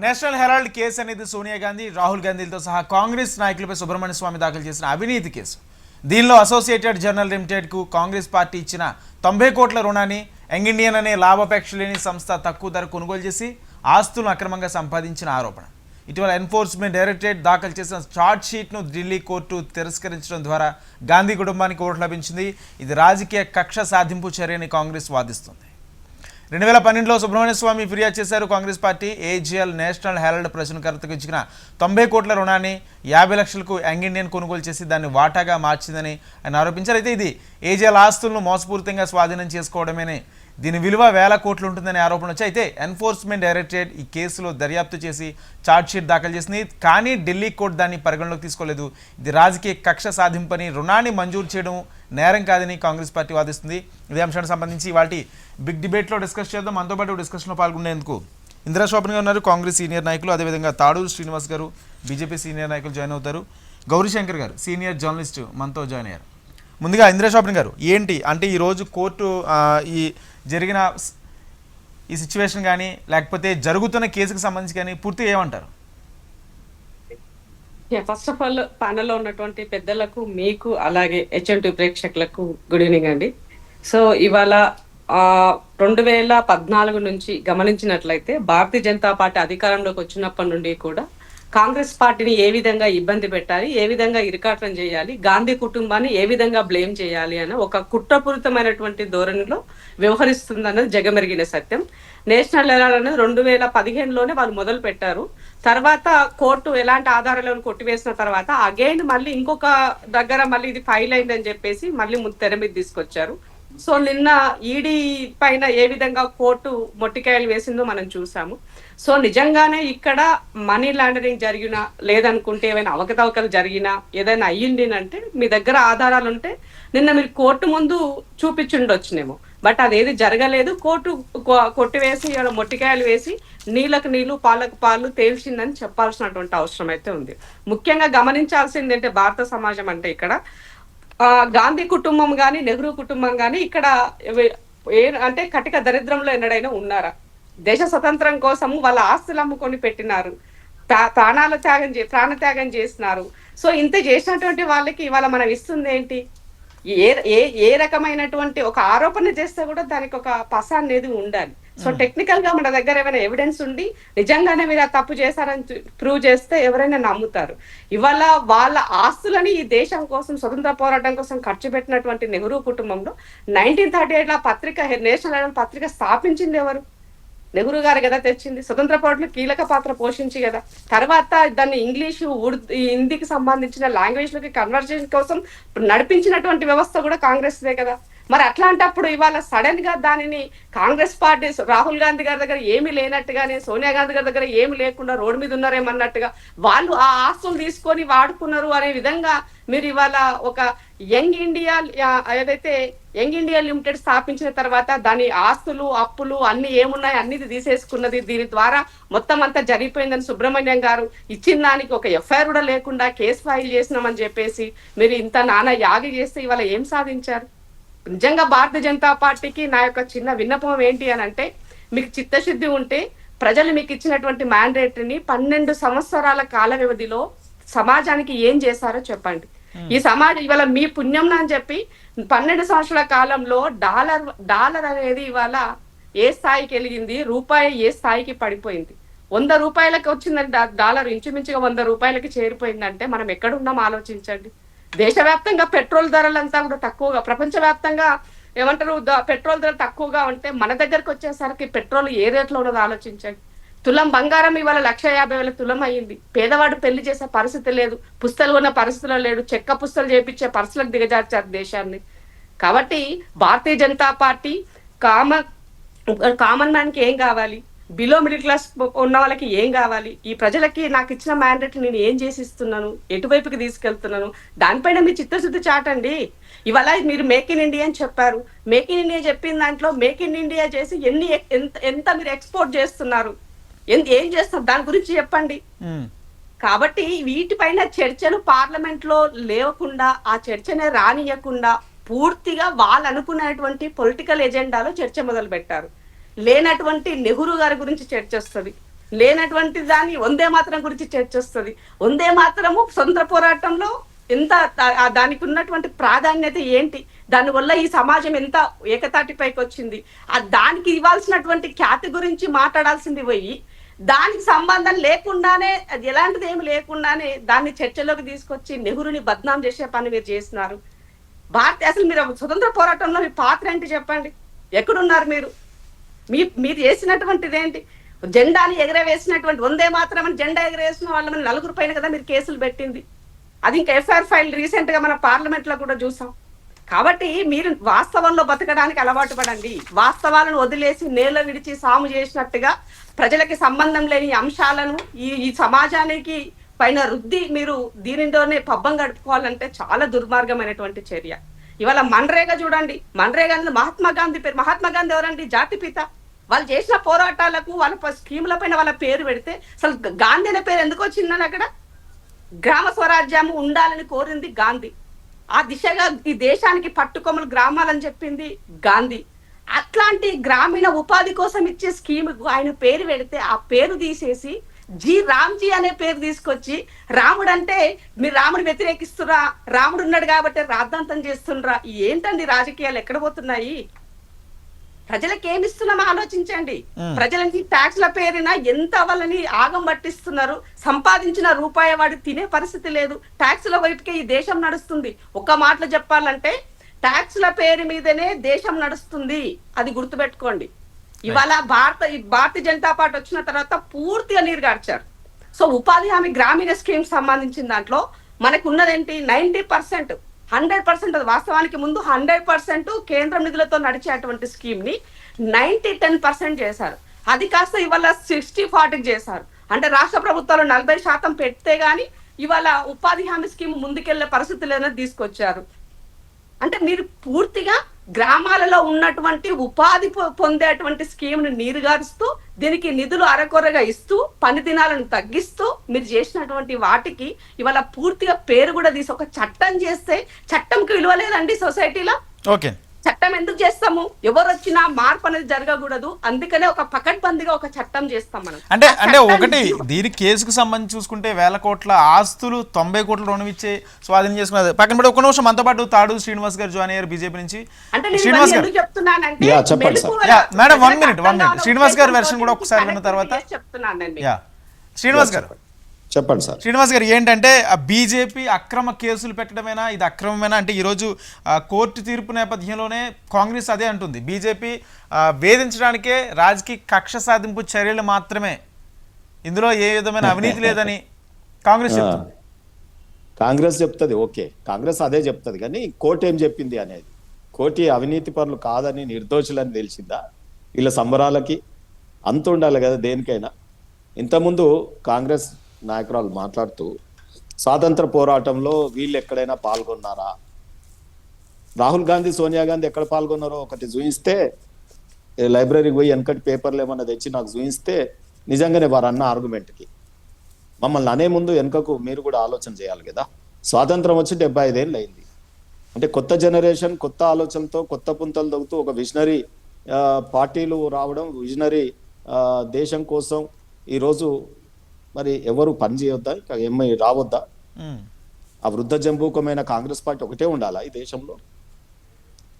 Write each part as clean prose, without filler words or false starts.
National Herald case అనేది సోనియా గాంధీ, రాహుల్ గాంధీలతో సహా కాంగ్రెస్ నాయకులపై సుబ్రహ్మణ్య స్వామి దాఖలు చేసిన అవినీతి కేసు. దీనిలో అసోసియేటెడ్ జర్నల్ లిమిటెడ్కు కాంగ్రెస్ పార్టీ ఇచ్చిన 90 కోట్ల రుణాన్ని యంగ్ ఇండియన్ అనే లాభాపేక్ష లేని సంస్థ తక్కువ ధర కొనుగోలు చేసి ఆస్తులను అక్రమంగా సంపాదించిన ఆరోపణ. ఇటీవల ఎన్ఫోర్స్మెంట్ డైరెక్టరేట్ దాఖలు చేసిన ఛార్జ్ షీట్ను ఢిల్లీ కోర్టు తిరస్కరించడం ద్వారా గాంధీ కుటుంబానికి ఓటు లభించింది. ఇది రాజకీయ కక్ష సాధింపు చర్యని కాంగ్రెస్ వాదిస్తుంది. 2012లో సుబ్రహ్మణ్య స్వామి ఫిర్యాదు చేశారు. Congress party AJL National Herald ప్రచురణకర్తకు ఇచ్చిన 90 కోట్ల రుణాన్ని 50 లక్షలకు యంగ్ ఇండియన్ కొనుగోలు చేసి దాన్ని వాటాగా మార్చిందని ఆయన ఆరోపించారు. అయితే ఇది ఏజీఎల్ ఆస్తులను మోసపూరితంగా స్వాధీనం చేసుకోవడమేనే దీని విలువ వేల కోట్లు ఉంటుందనే ఆరోపణ వచ్చి అయితే ఎన్ఫోర్స్మెంట్ డైరెక్టరేట్ ఈ కేసులో దర్యాప్తు చేసి ఛార్జ్షీట్ దాఖలు చేసింది. కానీ ఢిల్లీ కోర్టు దాన్ని పరిగణలోకి తీసుకోలేదు. ఇది రాజకీయ కక్ష సాధింపని, రుణాన్ని మంజూరు చేయడం నేరం కాదని కాంగ్రెస్ పార్టీ వాదిస్తుంది. ఇదే అంశానికి సంబంధించి వాటి బిగ్ డిబేట్లో డిస్కస్ చేద్దాం. మనతో పాటు డిస్కషన్లో పాల్గొనేందుకు ఇందిరా శోభన్ గారు ఉన్నారు, కాంగ్రెస్ సీనియర్ నాయకులు. అదేవిధంగా తాడూరు శ్రీనివాస్ గారు, బీజేపీ సీనియర్ నాయకులు జాయిన్ అవుతారు. గౌరీశంకర్ గారు సీనియర్ జర్నలిస్టు మనతో జాయిన్ అయ్యారు. ముందుగా ఇందిరా శోభన్ గారు, ఏంటి అంటే ఈరోజు కోర్టు ఈ జరిగిన ఈ సిచ్యువేషన్ కానీ లేకపోతే జరుగుతున్న కేసుకు సంబంధించి కానీ పూర్తిగా ఏమంటారు? ఫస్ట్ ఆఫ్ ఆల్ ప్యానెల్లో ఉన్నటువంటి పెద్దలకు, మీకు, అలాగే హెచ్ఎంటీ ప్రేక్షకులకు గుడ్ ఈవినింగ్ అండి. సో ఇవాళ 2014 నుంచి గమనించినట్లయితే భారతీయ జనతా పార్టీ అధికారంలోకి వచ్చినప్పటి నుండి కూడా కాంగ్రెస్ పార్టీని ఏ విధంగా ఇబ్బంది పెట్టాలి, ఏ విధంగా ఇరకాటం చేయాలి, గాంధీ కుటుంబాన్ని ఏ విధంగా బ్లేమ్ చేయాలి అని ఒక కుట్రపూరితమైనటువంటి ధోరణిలో వ్యవహరిస్తుందన్నది జగమెరిగిన సత్యం. నేషనల్ హెరాల్డ్ అనేది 2015లోనే వాళ్ళు మొదలు పెట్టారు. తర్వాత కోర్టు ఎలాంటి ఆధారాలను కొట్టివేసిన తర్వాత అగైన్ మళ్ళీ ఇంకొక దగ్గర మళ్ళీ ఇది ఫైల్ అయిందని చెప్పేసి మళ్ళీ తెర మీద తీసుకొచ్చారు. సో నిన్న ఈడీ పైన ఏ విధంగా కోర్టు మొట్టికాయలు వేసిందో మనం చూసాము. సో నిజంగానే ఇక్కడ మనీ లాండరింగ్ జరిగినా, లేదనుకుంటే ఏమైనా అవకతవకలు జరిగినా, ఏదైనా అయ్యింది అంటే మీ దగ్గర ఆధారాలు ఉంటే నిన్న మీరు కోర్టు ముందు చూపించుండొచ్చునేమో. బట్ అదేది జరగలేదు. కోర్టు కొట్టివేసి మొట్టికాయలు వేసి నీళ్ళకు నీళ్లు పాలకు పాలు తేల్చిందని చెప్పాల్సినటువంటి అవసరం అయితే ఉంది. ముఖ్యంగా గమనించాల్సింది అంటే భారత సమాజం అంటే ఇక్కడ గాంధీ కుటుంబం కానీ, నెహ్రూ కుటుంబం కానీ ఇక్కడ అంటే కటిక దరిద్రంలో ఎన్నడైనా ఉన్నారా? దేశ స్వతంత్రం కోసం వాళ్ళ ఆస్తులు అమ్ముకొని పెట్టినారు, ప్రాణ త్యాగం చేసినారు. సో ఇంత చేసినటువంటి వాళ్ళకి ఇవాళ మనం ఇస్తుంది ఏంటి? ఏ ఏ ఏ రకమైనటువంటి ఒక ఆరోపణ చేస్తే కూడా దానికి ఒక పస అనేది ఉండాలి. సో టెక్నికల్ గా మన దగ్గర ఏమైనా ఎవిడెన్స్ ఉండి నిజంగానే మీరు ఆ తప్పు చేశారని ప్రూవ్ చేస్తే ఎవరైనా నమ్ముతారు. ఇవాళ వాళ్ళ ఆస్తులని ఈ దేశం కోసం, స్వతంత్ర పోరాటం కోసం ఖర్చు పెట్టినటువంటి నెహ్రూ కుటుంబంలో 1938 పత్రిక, నేషనల్ హెరాల్డ్ పత్రిక స్థాపించింది ఎవరు? నెహ్రూ గారు కదా తెచ్చింది. స్వతంత్ర పోరాటంలో కీలక పాత్ర పోషించి కదా. తర్వాత దాన్ని ఇంగ్లీషు, హిందీకి సంబంధించిన లాంగ్వేజ్ లోకి కన్వర్జేషన్ కోసం నడిపించినటువంటి వ్యవస్థ కూడా కాంగ్రెస్దే కదా. మరి అట్లాంటప్పుడు ఇవాళ సడన్ గా దానిని కాంగ్రెస్ పార్టీ, రాహుల్ గాంధీ గారి దగ్గర ఏమీ లేనట్టుగానే, సోనియా గాంధీ గారి దగ్గర ఏమి లేకుండా రోడ్డు మీద ఉన్నారేమన్నట్టుగా వాళ్ళు ఆ ఆస్తులు తీసుకొని వాడుకున్నారు అనే విధంగా మీరు ఇవాళ ఒక యంగ్ ఇండియా ఏదైతే యంగ్ ఇండియా లిమిటెడ్ స్థాపించిన తర్వాత దాని ఆస్తులు, అప్పులు అన్ని ఏమున్నాయి అన్ని తీసేసుకున్నది. దీని ద్వారా మొత్తం అంతా జరిగిపోయిందని సుబ్రహ్మణ్యం గారు ఇచ్చిన దానికి ఒక ఎఫ్ఐఆర్ కూడా లేకుండా కేసు ఫైల్ చేసినామని చెప్పేసి మీరు ఇంత నానా యాగి చేస్తే ఇవాళ ఏం సాధించారు? నిజంగా భారతీయ జనతా పార్టీకి నా యొక్క చిన్న విన్నపం ఏంటి అని అంటే, మీకు చిత్తశుద్ధి ఉంటే ప్రజలు మీకు ఇచ్చినటువంటి మ్యాండేట్ని 12 సంవత్సరాల కాల వ్యవధిలో సమాజానికి ఏం చేశారో చెప్పండి. ఈ సమాజం ఇవాళ మీ పుణ్యం అని చెప్పి 12 సంవత్సరాల కాలంలో డాలర్ అనేది ఇవాళ ఏ స్థాయికి వెలిగింది, రూపాయి ఏ స్థాయికి పడిపోయింది. 100 రూపాయలకి వచ్చిందంటే డాలర్ ఇంచుమించుగా 100 రూపాయలకి చేరిపోయిందంటే మనం ఎక్కడున్నాం ఆలోచించండి. దేశవ్యాప్తంగా పెట్రోల్ ధరలంతా కూడా తక్కువగా, ప్రపంచవ్యాప్తంగా ఏమంటారు పెట్రోల్ ధర తక్కువగా ఉంటే మన దగ్గరకు వచ్చేసరికి పెట్రోల్ ఏ రేట్లో ఉన్నదో ఆలోచించండి. తులం బంగారం ఇవాళ 1,50,000 తులం అయ్యింది. పేదవాడు పెళ్లి చేసే పరిస్థితి లేదు, పుస్తలు ఉన్న పరిస్థితుల్లో లేడు, చెక్క పుస్తలు చేపించే పరిస్థితులకు దిగజార్చారు దేశాన్ని. కాబట్టి Bharatiya Janata party common man కి ఏం కావాలి, బిలో మిడిల్ క్లాస్ ఉన్న వాళ్ళకి ఏం కావాలి, ఈ ప్రజలకి నాకు ఇచ్చిన మ్యాండేట్ నేను ఏం చేసి ఇస్తున్నాను, ఎటువైపుకి తీసుకెళ్తున్నాను, దానిపైన మీ చిత్తశుద్ధి చాటండి. ఇవాళ మీరు మేక్ ఇన్ ఇండియా అని చెప్పారు. మేక్ ఇన్ ఇండియా చెప్పిన దాంట్లో మేక్ ఇన్ ఇండియా చేసి ఎంత మీరు ఎక్స్పోర్ట్ చేస్తున్నారు, ఏం చేస్తారు దాని గురించి చెప్పండి. కాబట్టి వీటిపైన చర్చలు పార్లమెంట్ లో లేవకుండా, ఆ చర్చనే రానియకుండా పూర్తిగా వాళ్ళు అనుకున్నటువంటి పొలిటికల్ ఎజెండాలో చర్చ మొదలు పెట్టారు. లేనటువంటి నెహ్రూ గారి గురించి చర్చ వస్తుంది, లేనటువంటి దాన్ని వందే మాత్రం గురించి చర్చ వస్తుంది. వందే మాత్రము స్వతంత్ర పోరాటంలో ఎంత దానికి ఉన్నటువంటి ప్రాధాన్యత ఏంటి, దానివల్ల ఈ సమాజం ఎంత ఏకతాటిపైకి వచ్చింది, దానికి ఇవ్వాల్సినటువంటి ఖ్యాతి గురించి మాట్లాడాల్సింది పోయి దానికి సంబంధం లేకుండానే, అది ఎలాంటిది ఏమి లేకుండానే దాన్ని చర్చలోకి తీసుకొచ్చి నెహ్రూని బద్నాం చేసే పని మీరు చేస్తున్నారు. అసలు మీరు స్వతంత్ర పోరాటంలో మీ పాత్ర ఏంటి చెప్పండి, ఎక్కడున్నారు మీరు? మీరు చేసినటువంటిది ఏంటి? జెండాని ఎగరవేసినటువంటి, వందే మాత్రం అని జెండా ఎగరవేసిన వాళ్ళ మీద 4 పైన కదా మీరు కేసులు పెట్టింది. అది ఇంకా ఎఫ్ఐఆర్ ఫైల్ రీసెంట్ గా మన పార్లమెంట్ లో కూడా చూసాం. కాబట్టి మీరు వాస్తవంలో బతకడానికి అలవాటు పడండి. వాస్తవాలను వదిలేసి నేల విడిచి సాము చేసినట్టుగా ప్రజలకి సంబంధం లేని అంశాలను ఈ సమాజానికి పైన రుద్ది మీరు దీనిలోనే పబ్బం గడుపుకోవాలంటే చాలా దుర్మార్గమైనటువంటి చర్య. ఇవాళ మన్రేగా చూడండి, మన్రేగా మహాత్మా గాంధీ పేరు. మహాత్మా గాంధీ ఎవరండి? జాతిపిత. వాళ్ళు చేసిన పోరాటాలకు వాళ్ళ స్కీముల పైన వాళ్ళ పేరు పెడితే అసలు గాంధీ అనే పేరు ఎందుకు వచ్చిందని అక్కడ గ్రామ స్వరాజ్యము ఉండాలని కోరింది గాంధీ. ఆ దిశగా ఈ దేశానికి పట్టుకొమ్మలు గ్రామాలని చెప్పింది గాంధీ. అట్లాంటి గ్రామీణ ఉపాధి కోసం ఇచ్చే స్కీమ్ ఆయన పేరు పెడితే ఆ పేరు తీసేసి రామ్జీ అనే పేరు తీసుకొచ్చి, రాముడు అంటే మీరు రాముడు వ్యతిరేకిస్తురా, రాముడు ఉన్నాడు కాబట్టి రాద్ధాంతం చేస్తుండ్రా. ఏంటండి రాజకీయాలు ఎక్కడ పోతున్నాయి? ప్రజలకు ఏమి ఇస్తున్నామో ఆలోచించండి. ప్రజలకి ట్యాక్స్ల పేరున ఎంత వాళ్ళని ఆగం పట్టిస్తున్నారు. సంపాదించిన రూపాయి వాడు తినే పరిస్థితి లేదు. ట్యాక్స్ల వైపుకే ఈ దేశం నడుస్తుంది. ఒక మాటలో చెప్పాలంటే ట్యాక్స్ల పేరు మీదనే దేశం నడుస్తుంది. అది గుర్తుపెట్టుకోండి. ఇవాళ భారతీయ జనతా పార్టీ వచ్చిన తర్వాత పూర్తిగా నీరు గార్చారు. సో ఉపాధి హామీ గ్రామీణ స్కీమ్ సంబంధించిన దాంట్లో మనకు ఉన్నదేంటి? 90%, 100%. అది వాస్తవానికి ముందు 100% కేంద్రం నిధులతో నడిచేటువంటి స్కీమ్ ని 90-10% చేశారు. అది కాస్త ఇవాళ 60-40 చేశారు. అంటే రాష్ట్ర ప్రభుత్వాలు 40% పెడితే గాని ఇవాళ ఉపాధి హామీ స్కీమ్ ముందుకెళ్లే పరిస్థితులను తీసుకొచ్చారు. అంటే మీరు పూర్తిగా గ్రామాలలో ఉన్నటువంటి ఉపాధి పొందేటువంటి స్కీమ్ ని నీరుగారుస్తూ, దీనికి నిధులు అరకొరగా ఇస్తూ, పని దినాలను తగ్గిస్తూ మీరు చేసినటువంటి వాటికి ఇవాళ పూర్తిగా పేరు కూడా తీసి ఒక చట్టం చేస్తే చట్టంకి విలువ లేదండి సొసైటీలో. ఓకే, చట్టం ఎందుకు చేస్తాము? ఎవరు వచ్చినా మార్పు అనేది జరగకూడదు. అందుకనే ఒక పకడ్బందీగా ఒక చట్టం చేస్తాం మనం. అంటే ఒకటి దీని కేసుకు సంబంధించి చూసుకుంటే 1000 కోట్ల ఆస్తులు 90 కోట్ల రుణం ఇచ్చే స్వాధీనం చేసుకున్నది పక్కన పడి ఒక నిమిషం మనతో పాటు తాడు శ్రీనివాస్ గారు జాయిన్ అయ్యారు బీజేపీ నుంచి. శ్రీనివాస్ గారు చెప్తున్నానంటే మేడం 1 మినిట్ శ్రీనివాస్ గారి వెర్షన్ కూడా ఒకసారి విన్న తర్వాత చెప్తున్నానండి. శ్రీనివాస్ గారు చెప్పండి సార్. శ్రీనివాస్ గారు, ఏంటంటే బీజేపీ అక్రమ కేసులు పెట్టడమేనా, ఇది అక్రమమేనా? అంటే ఈరోజు కోర్టు తీర్పు నేపథ్యంలోనే కాంగ్రెస్ అదే అంటుంది, బీజేపీ వేధించడానికే రాజకీయ కక్ష సాధింపు చర్యలు మాత్రమే, ఇందులో ఏ విధమైన అవినీతి లేదని కాంగ్రెస్ చెప్తుంది. కాంగ్రెస్ చెప్తుంది, ఓకే, కాంగ్రెస్ అదే చెప్తుంది. కానీ కోర్టు ఏం చెప్పింది అనేది, కోర్టు అవినీతి పరులు కాదని, నిర్దోషులని తెలిసిందా? వీళ్ళ సంబరాలకి అంత ఉండాలి కదా దేనికైనా. ఇంతకుముందు కాంగ్రెస్ నాయకురాలు మాట్లాడుతూ స్వాతంత్ర పోరాటంలో వీళ్ళు ఎక్కడైనా పాల్గొన్నారా, రాహుల్ గాంధీ సోనియా గాంధీ ఎక్కడ పాల్గొన్నారో ఒకటి చూయిస్తే, లైబ్రరీకి పోయి వెనకటి పేపర్లు ఏమన్నా తెచ్చి నాకు చూయిస్తే నిజంగానే వారు అన్న ఆర్గ్యుమెంట్కి మమ్మల్ని అనే ముందు వెనుకకు మీరు కూడా ఆలోచన చేయాలి కదా. స్వాతంత్రం వచ్చి 75 ఏళ్ళు అయింది. అంటే కొత్త జనరేషన్ కొత్త ఆలోచనతో కొత్త పుంతలు తగ్గుతూ ఒక విజనరీ పార్టీలు రావడం, విజనరీ దేశం కోసం ఈరోజు మరి ఎవరు పని చేయొద్దా, ఏమై రావద్దా? ఆ వృద్ధ జంబూకమైన కాంగ్రెస్ పార్టీ ఒకటే ఉండాలా ఈ దేశంలో?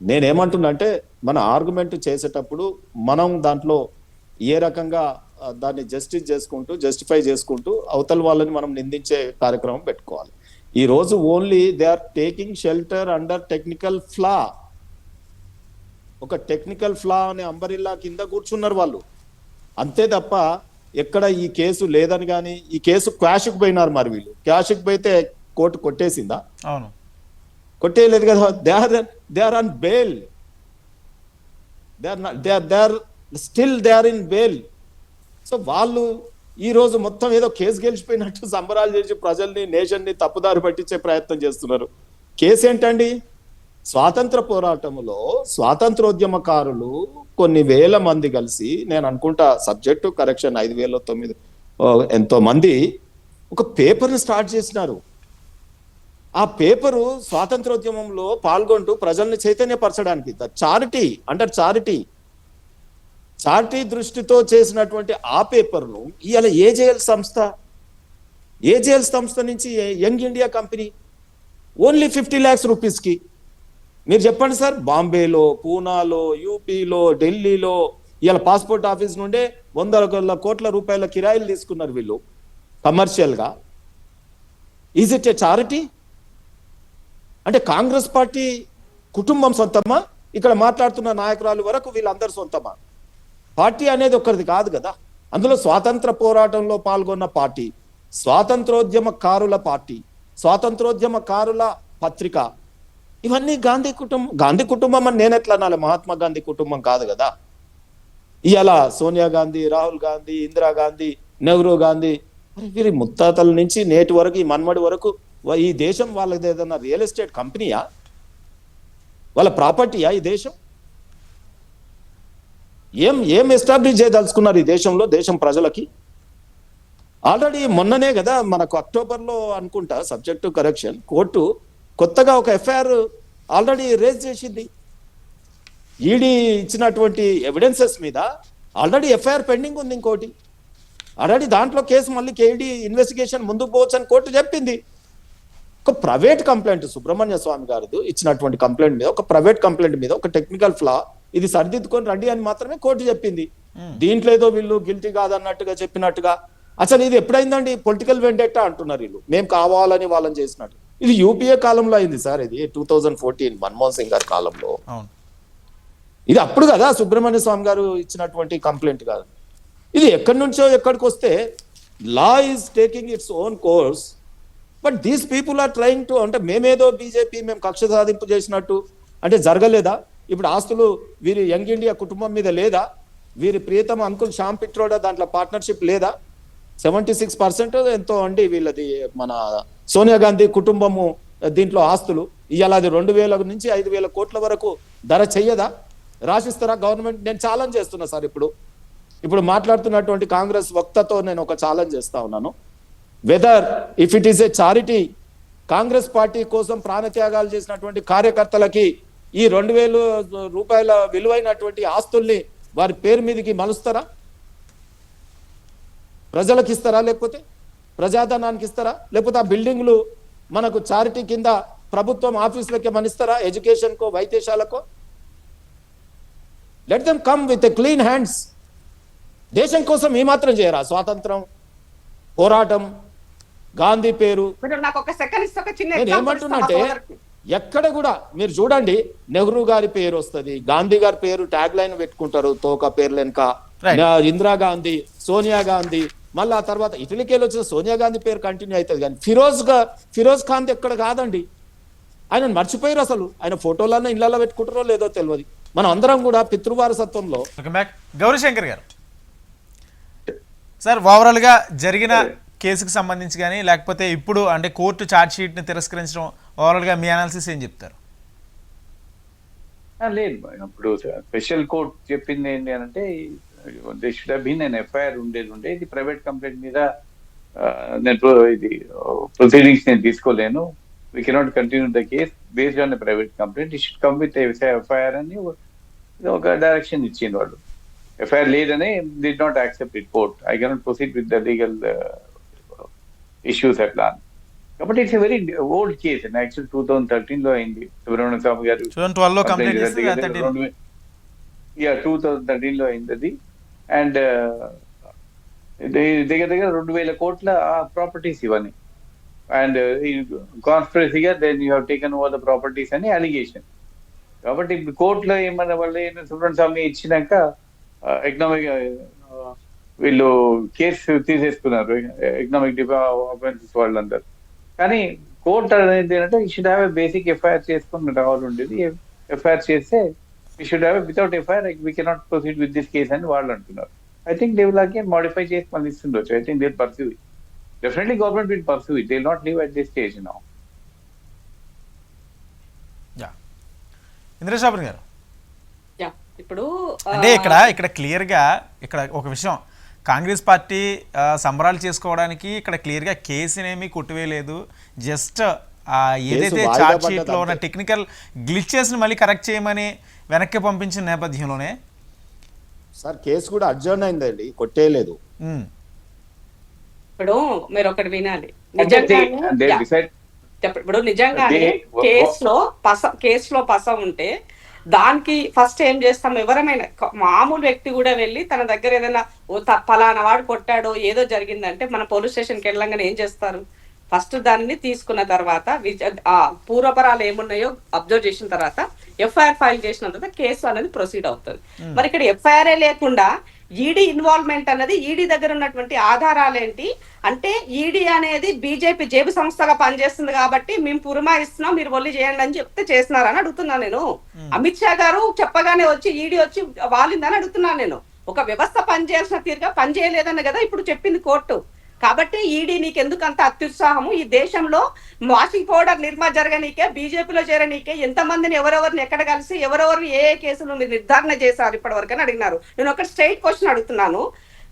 నేనేమంటున్నా అంటే మన ఆర్గ్యుమెంట్ చేసేటప్పుడు మనం దాంట్లో ఏ రకంగా దాన్ని జస్టిఫై చేసుకుంటూ అవతల వాళ్ళని మనం నిందించే కార్యక్రమం పెట్టుకోవాలి. ఈ రోజు only they are taking shelter under technical flaw. ఒక టెక్నికల్ ఫ్లా అనే అంబరిల్లా కింద కూర్చున్నారు వాళ్ళు, అంతే తప్ప ఎక్కడ ఈ కేసు లేదని. కానీ ఈ కేసు క్వాష్కి పోయినారు. మరి వీళ్ళు క్వాష్కి పోయితే కోర్టు కొట్టేసిందా? అవును, కొట్టేయలేదు కదా. They are on bail, they are in bail. So వాళ్ళు ఈ రోజు మొత్తం ఏదో కేసు గెలిచిపోయినట్టు సంబరాలు చేసి ప్రజల్ని, నేషన్ని తప్పుదారి పట్టించే ప్రయత్నం చేస్తున్నారు. కేసు ఏంటండి? స్వాతంత్ర పోరాటంలో స్వాతంత్రోద్యమకారులు కొన్ని వేల మంది కలిసి, నేను అనుకుంటా సబ్జెక్టు కరెక్షన్ 5009 ఎంతో మంది ఒక పేపర్ని స్టార్ట్ చేసినారు. ఆ పేపరు స్వాతంత్రోద్యమంలో పాల్గొంటూ ప్రజల్ని చైతన్యపరచడానికి, చారిటీ అండర్ చారిటీ. చార్టీ దృష్టితో చేసినటువంటి ఆ పేపర్ను ఇవాళ ఏజేఎల్ సంస్థ నుంచి young India company only 50 lakhs రూపీస్కి. మీరు చెప్పండి సార్, బాంబేలో, పూనాలో, యూపీలో, ఢిల్లీలో ఇవాళ పాస్పోర్ట్ ఆఫీస్ నుండే 100 కోట్ల రూపాయల కిరాయిలు తీసుకున్నారు వీళ్ళు కమర్షియల్గా. Is it A charity? అంటే కాంగ్రెస్ పార్టీ కుటుంబం సొంతమా? ఇక్కడ మాట్లాడుతున్న నాయకురాలు వరకు వీళ్ళందరూ సొంతమా? పార్టీ అనేది ఒక్కరిది కాదు కదా. అందులో స్వాతంత్ర పోరాటంలో పాల్గొన్న పార్టీ, స్వాతంత్రోద్యమకారుల పార్టీ, స్వాతంత్రోద్యమకారుల పత్రిక, ఇవన్నీ గాంధీ కుటుంబం అని నేను ఎట్లా అనాలి? మహాత్మా గాంధీ కుటుంబం కాదు కదా. ఇవాళ సోనియా గాంధీ, రాహుల్ గాంధీ, ఇందిరాగాంధీ, నెహ్రూ గాంధీ, వీరి ముత్తాతల నుంచి నేటి వరకు, ఈ మన్మడి వరకు ఈ దేశం వాళ్ళది ఏదన్నా రియల్ ఎస్టేట్ కంపెనీయా? వాళ్ళ ప్రాపర్టీయా ఈ దేశం? ఏం ఎస్టాబ్లిష్ చేయదలుచుకున్నారు ఈ దేశంలో, దేశం ప్రజలకి? ఆల్రెడీ మొన్ననే కదా మనకు అక్టోబర్లో అనుకుంటా, సబ్జెక్ట్ టు కరెక్షన్, కోర్టు కొత్తగా ఒక ఎఫ్ఐఆర్ ఆల్రెడీ రేజ్ చేసింది. ఈడీ ఇచ్చినటువంటి ఎవిడెన్సెస్ మీద ఆల్రెడీ ఎఫ్ఐఆర్ పెండింగ్ ఉంది. ఇంకోటి ఆల్రెడీ దాంట్లో కేసు మళ్ళీ కేఈడీ ఇన్వెస్టిగేషన్ ముందుకు పోవచ్చు అని కోర్టు చెప్పింది. ఒక ప్రైవేట్ కంప్లైంట్, సుబ్రహ్మణ్య స్వామి గారు ఇచ్చినటువంటి కంప్లైంట్ మీద, ఒక ప్రైవేట్ కంప్లైంట్ మీద ఒక టెక్నికల్ ఫ్లా, ఇది సరిదిద్దుకొని రండి అని మాత్రమే కోర్టు చెప్పింది. దీంట్లో ఏదో వీళ్ళు గిల్టీ కాదన్నట్టుగా చెప్పినట్టుగా. అసలు ఇది ఎప్పుడైందండి? పొలిటికల్ వెండెట్టా అంటున్నారు వీళ్ళు, మేము కావాలని వాళ్ళని చేసినట్టు. ఇది యూపీఏ కాలంలో అయింది సార్, ఇది 2014 మన్మోహన్ సింగ్ గారి కాలంలో. ఇది అప్పుడు కదా సుబ్రహ్మణ్య స్వామి గారు ఇచ్చినటువంటి కంప్లైంట్ కాదు. ఇది ఎక్కడి నుంచో ఎక్కడికి వస్తే law is taking its own course, but these people are trying to, అంటే మేమేదో బీజేపీ మేము కక్ష సాధింపు చేసినట్టు అంటే జరగలేదా? ఇప్పుడు ఆస్తులు వీరి యంగ్ ఇండియా కుటుంబం మీద లేదా? వీరి ప్రియతమ అంకుల్ శ్యామ్ పిట్రోడా దాంట్లో పార్ట్నర్షిప్ లేదా? 76% ఎంతో అండి వీళ్ళది, మన సోనియా గాంధీ కుటుంబము దీంట్లో ఆస్తులు. ఇవాళ అది 2000 నుంచి 5000 కోట్ల వరకు ధర చెయ్యదా? రాసిస్తారా గవర్నమెంట్? నేను ఛాలెంజ్ చేస్తున్నా సార్. ఇప్పుడు మాట్లాడుతున్నటువంటి కాంగ్రెస్ వక్తతో నేను ఒక ఛాలెంజ్ చేస్తా ఉన్నాను. Whether if it is a charity, Congress party కోసం ప్రాణత్యాగాలు చేసినటువంటి కార్యకర్తలకి ఈ 2000 రూపాయల విలువైనటువంటి ఆస్తుల్ని వారి పేరు మీదకి మలుస్తారా? ప్రజలకు ఇస్తారా? లేకపోతే ప్రజాధనానికి ఇస్తారా? లేకపోతే ఆ బిల్డింగ్లు మనకు చారిటీ కింద ప్రభుత్వం ఆఫీసులకే మనిస్తారా? ఎడ్యుకేషన్కో, వైద్యశాలకో? Let them come with a clean hands. దేశం కోసం ఏమాత్రం చేయరా? స్వాతంత్రం పోరాటం, గాంధీ పేరు. నేను ఏమంటున్నాంటే ఎక్కడ కూడా మీరు చూడండి, నెహ్రూ గారి పేరు వస్తుంది, గాంధీ గారి పేరు ట్యాగ్ లైన్ పెట్టుకుంటారు తోక పేర్లు వెనుక, ఇందిరాగాంధీ, సోనియా గాంధీ, మళ్ళీ ఆ తర్వాత ఇటలీకి వెళ్ళి వచ్చిన సోనియా గాంధీ పేరు కంటిన్యూ అవుతుంది. కానీ ఫిరోజ్ ఖాన్ ఎక్కడ కాదండి. ఆయన మర్చిపోయారు. అసలు ఆయన ఫోటోలన్నా ఇళ్లలో పెట్టుకుంటారో లేదో తెలియదు. మనం అందరం కూడా పితృవారసత్వంలో. గౌరీశంకర్ గారు సార్, ఓవరాల్గా జరిగిన కేసుకు సంబంధించి కానీ, లేకపోతే ఇప్పుడు అంటే కోర్టు ఛార్జ్ షీట్ని తిరస్కరించడం, ఓవరాల్గా మీ అనాలిసిస్ ఏం చెప్తారు? లేదు, ఇప్పుడు స్పెషల్ కోర్ట్ చెప్పింది ఏంటి అంటే, they should have been an FIR ఉండేది. ఇది ప్రైవేట్ కంప్లైంట్ మీద నేను ఇది ప్రొసీడింగ్స్ నేను తీసుకోలేను, we cannot continue the case based on a private complaint, he should come with FIR అని ఒక డైరెక్షన్ ఇచ్చింది వాళ్ళు. ఎఫ్ఐఆర్ లేదని did not accept it court. I cannot proceed with the legal issues అట్లా. కాబట్టి it's a very old case and actual 2013 లో అయింది. సుబ్రహ్మణ్య స్వామి గారు 2013 లో అయింది అది. అండ్ దగ్గర 2000 కోట్ల ప్రాపర్టీస్ ఇవన్నీ. అండ్ కాన్స్పిరసీగా then you have taken over the properties అని అలిగేషన్. కాబట్టి ఇప్పుడు కోర్టులో ఏమన్నా వాళ్ళు సుబ్రహ్మణ్య స్వామి ఇచ్చినాక ఎకనామిక్ వీళ్ళు కేసు తీసేసుకున్నారు, ఎకనామిక్ ఆఫెన్సెస్ వాళ్ళందరూ. కానీ కోర్టు అనేది ఏంటంటే he should have a basic FIR చేసుకుని రావాలి ఉండేది. ఎఫ్ఐఆర్ చేస్తే he should have without FIR we cannot proceed with this case అని వాళ్ళు అంటున్నారు. I think they will again modify చేసి మళ్ళీ ఇస్తుండొచ్చు. I think they pursue it. Definitely government will pursue it. They will not leave at this stage now. ఇంద్రశాపన్ గారు, ఇప్పుడు అంటే ఇక్కడ క్లియర్గా ఇక్కడ ఒక విషయం, కాంగ్రెస్ పార్టీ సంబరాలు చేసుకోవడానికి ఇక్కడ క్లియర్గా కేసునేమి కొట్టివేయలేదు. జస్ట్ ఏదైతే ఛార్జ్ షీట్లో ఉన్న టెక్నికల్ గ్లిచెస్ని మళ్ళీ కరెక్ట్ చేయమని వెనక్కి పంపించిన నేపథ్యంలోనే సార్ కేసు కూడా అడ్జర్న్ అయిందండి, కొట్టేయలేదు. ఉమ్. ఇప్పుడు మీరు ఒకటి వినాలి, అంటే నిజంగానే they decide ఇప్పుడు నిజంగానే they- కేసులో పస ఉంటే దానికి ఫస్ట్ ఏం చేస్తాం, ఎవరమైనా మామూలు వ్యక్తి కూడా వెళ్ళి తన దగ్గర ఏదైనా పలానా వాడు కొట్టాడో ఏదో జరిగిందంటే మన పోలీస్ స్టేషన్కి వెళ్ళంగానే ఏం చేస్తారు, ఫస్ట్ దాన్ని తీసుకున్న తర్వాత పూర్వపరాలు ఏమున్నాయో అబ్జర్వ్ చేసిన తర్వాత ఎఫ్ఐఆర్ ఫైల్ చేసిన తర్వాత కేసు అనేది ప్రొసీడ్ అవుతుంది. మరి ఇక్కడ ఎఫ్ఐఆర్ లేకుండా ఈడీ ఇన్వాల్వ్మెంట్ అన్నది, ఈడీ దగ్గర ఉన్నటువంటి ఆధారాలు ఏంటి అంటే, ఈడీ అనేది బీజేపీ జేబు సంస్థగా పనిచేస్తుంది కాబట్టి మేము పురమాయిస్తున్నాం, మీరు ఒల్లి చేయండి అని చెప్తే చేస్తున్నారని అడుగుతున్నాను నేను. అమిత్ షా గారు చెప్పగానే వచ్చి ఈడీ వచ్చి వాలిందని అడుగుతున్నాను నేను. ఒక వ్యవస్థ పనిచేయాల్సిన తీరుగా పనిచేయలేదని కదా ఇప్పుడు చెప్పింది కోర్టు. కాబట్టి ఈడీ నీకెందుకు అంత అత్యుత్సాహము? ఈ దేశంలో వాషింగ్ పౌడర్ నిర్మా జరగనీకే, బీజేపీలో చేరనీకే ఎంతమందిని ఎవరెవరిని ఎక్కడ కలిసి ఎవరెవరు ఏ కేసులు మీరు నిర్ధారణ చేశారు ఇప్పటి వరకు అని అడిగినారు. నేను ఒక స్ట్రైట్ క్వశ్చన్ అడుగుతున్నాను.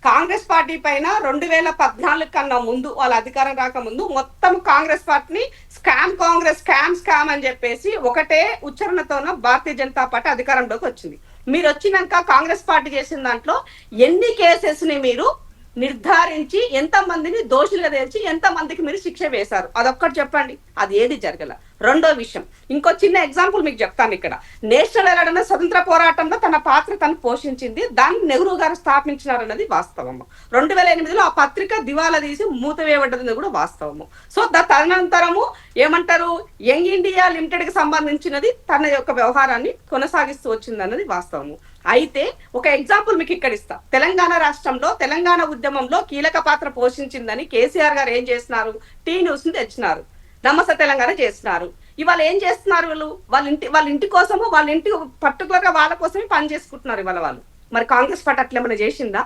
కాంగ్రెస్ పార్టీ పైన 2014 కన్నా ముందు, వాళ్ళ అధికారం రాకముందు మొత్తం కాంగ్రెస్ పార్టీని స్కామ్ అని చెప్పేసి ఒకటే ఉచ్చారణతోన భారతీయ జనతా పార్టీ అధికారంలోకి వచ్చింది. మీరు వచ్చినాక కాంగ్రెస్ పార్టీ చేసిన దాంట్లో ఎన్ని కేసెస్ ని మీరు నిర్ధారించి ఎంతమందిని దోషులుగా తేల్చి ఎంతమందికి మీరు శిక్ష వేశారు? అదొక్కటి చెప్పండి. అది ఏది జరగల. రెండో విషయం, ఇంకో చిన్న ఎగ్జాంపుల్ మీకు చెప్తాను. ఇక్కడ నేషనల్ హెరాల్డ్ స్వతంత్ర పోరాటంలో తన పాత్ర తను పోషించింది, దాన్ని నెహ్రూ గారు స్థాపించినారన్నది వాస్తవము. 2008లో ఆ పత్రిక దివాలా తీసి మూతవేయబడ్డది కూడా వాస్తవము. సో తదనంతరము ఏమంటారు, యంగ్ ఇండియా లిమిటెడ్ కి సంబంధించినది తన యొక్క వ్యవహారాన్ని కొనసాగిస్తూ వచ్చింది అన్నది వాస్తవము. అయితే ఒక ఎగ్జాంపుల్ మీకు ఇక్కడ ఇస్తా. తెలంగాణ రాష్ట్రంలో తెలంగాణ ఉద్యమంలో కీలక పాత్ర పోషించిందని కేసీఆర్ గారు ఏం చేస్తున్నారు, టీ న్యూస్ ని తెచ్చినారు, నమస్తే తెలంగాణ చేస్తున్నారు. ఇవాళ ఏం చేస్తున్నారు, వాళ్ళ ఇంటి కోసము, వాళ్ళ ఇంటి పర్టికులర్ గా వాళ్ళ కోసమే పని చేసుకుంటున్నారు ఇవాళ వాళ్ళు. మరి కాంగ్రెస్ పార్టీ అట్లా ఏమైనా చేసిందా?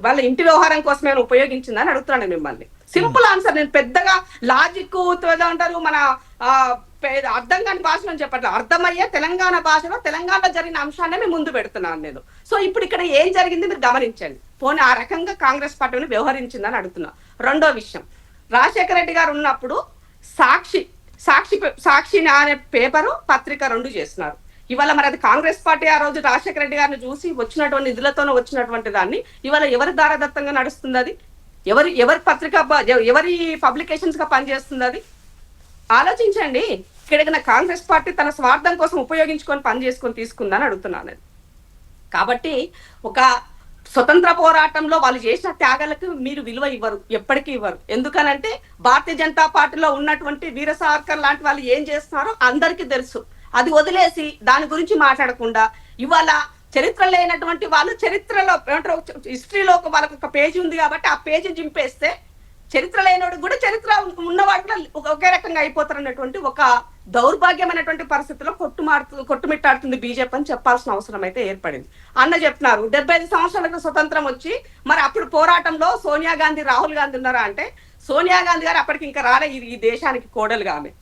వాళ్ళ ఇంటి వ్యవహారం కోసం ఏమైనా ఉపయోగించిందా అని అడుగుతున్నాను మిమ్మల్ని. Simple answer. నేను పెద్దగా లాజిక్ అంటారు మన అర్థం కాని భాషలో చెప్పట్లేదు, అర్థమయ్యే తెలంగాణ భాషలో తెలంగాణలో జరిగిన అంశాన్ని మేము ముందు పెడుతున్నాను నేను. సో ఇప్పుడు ఇక్కడ ఏం జరిగింది మీరు గమనించండి. పోనీ ఆ రకంగా కాంగ్రెస్ పార్టీని వ్యవహరించిందని అడుగుతున్నా. రెండో విషయం, రాజశేఖర రెడ్డి గారు ఉన్నప్పుడు సాక్షి అనే పేపరు పత్రిక 2 చేస్తున్నారు. ఇవాళ మరి అది కాంగ్రెస్ పార్టీ ఆ రోజు రాజశేఖర రెడ్డి గారిని చూసి వచ్చినటువంటి నిధులతోనే వచ్చినటువంటి దాన్ని ఇవాళ ఎవరి దారదత్తంగా నడుస్తుంది? అది ఎవరి పత్రిక, ఎవరి పబ్లికేషన్స్ గా పనిచేస్తుంది? అది ఆలోచించండి. ఇక్కడ కాంగ్రెస్ పార్టీ తన స్వార్థం కోసం ఉపయోగించుకొని పని చేసుకొని తీసుకుందని అడుగుతున్నాను. కాబట్టి ఒక స్వతంత్ర పోరాటంలో వాళ్ళు చేసిన త్యాగాలకు మీరు విలువ ఇవ్వరు, ఎప్పటికీ ఇవ్వరు. ఎందుకనంటే భారతీయ జనతా పార్టీలో ఉన్నటువంటి వీర సావర్కర్ లాంటి వాళ్ళు ఏం చేస్తున్నారో అందరికీ తెలుసు. అది వదిలేసి దాని గురించి మాట్లాడకుండా ఇవాళ చరిత్ర లేనటువంటి వాళ్ళు చరిత్రలో హిస్టరీలో వాళ్ళకి ఒక పేజీ ఉంది కాబట్టి ఆ పేజీ చింపేస్తే చరిత్ర లేనివాడు కూడా చరిత్ర ఉన్నవాటిలో ఒకే రకంగా అయిపోతారు అన్నటువంటి ఒక దౌర్భాగ్యమైనటువంటి పరిస్థితిలో కొట్టుమిట్టాడుతుంది బీజేపీ అని చెప్పాల్సిన అవసరం అయితే ఏర్పడింది. అన్న చెప్తున్నారు 75 సంవత్సరాలకు స్వతంత్రం వచ్చి మరి అప్పుడు పోరాటంలో సోనియా గాంధీ, రాహుల్ గాంధీ ఉన్నారా అంటే, సోనియా గాంధీ గారు అప్పటికి ఇంకా రాలే ఈ దేశానికి కోడలుగా ఆమె.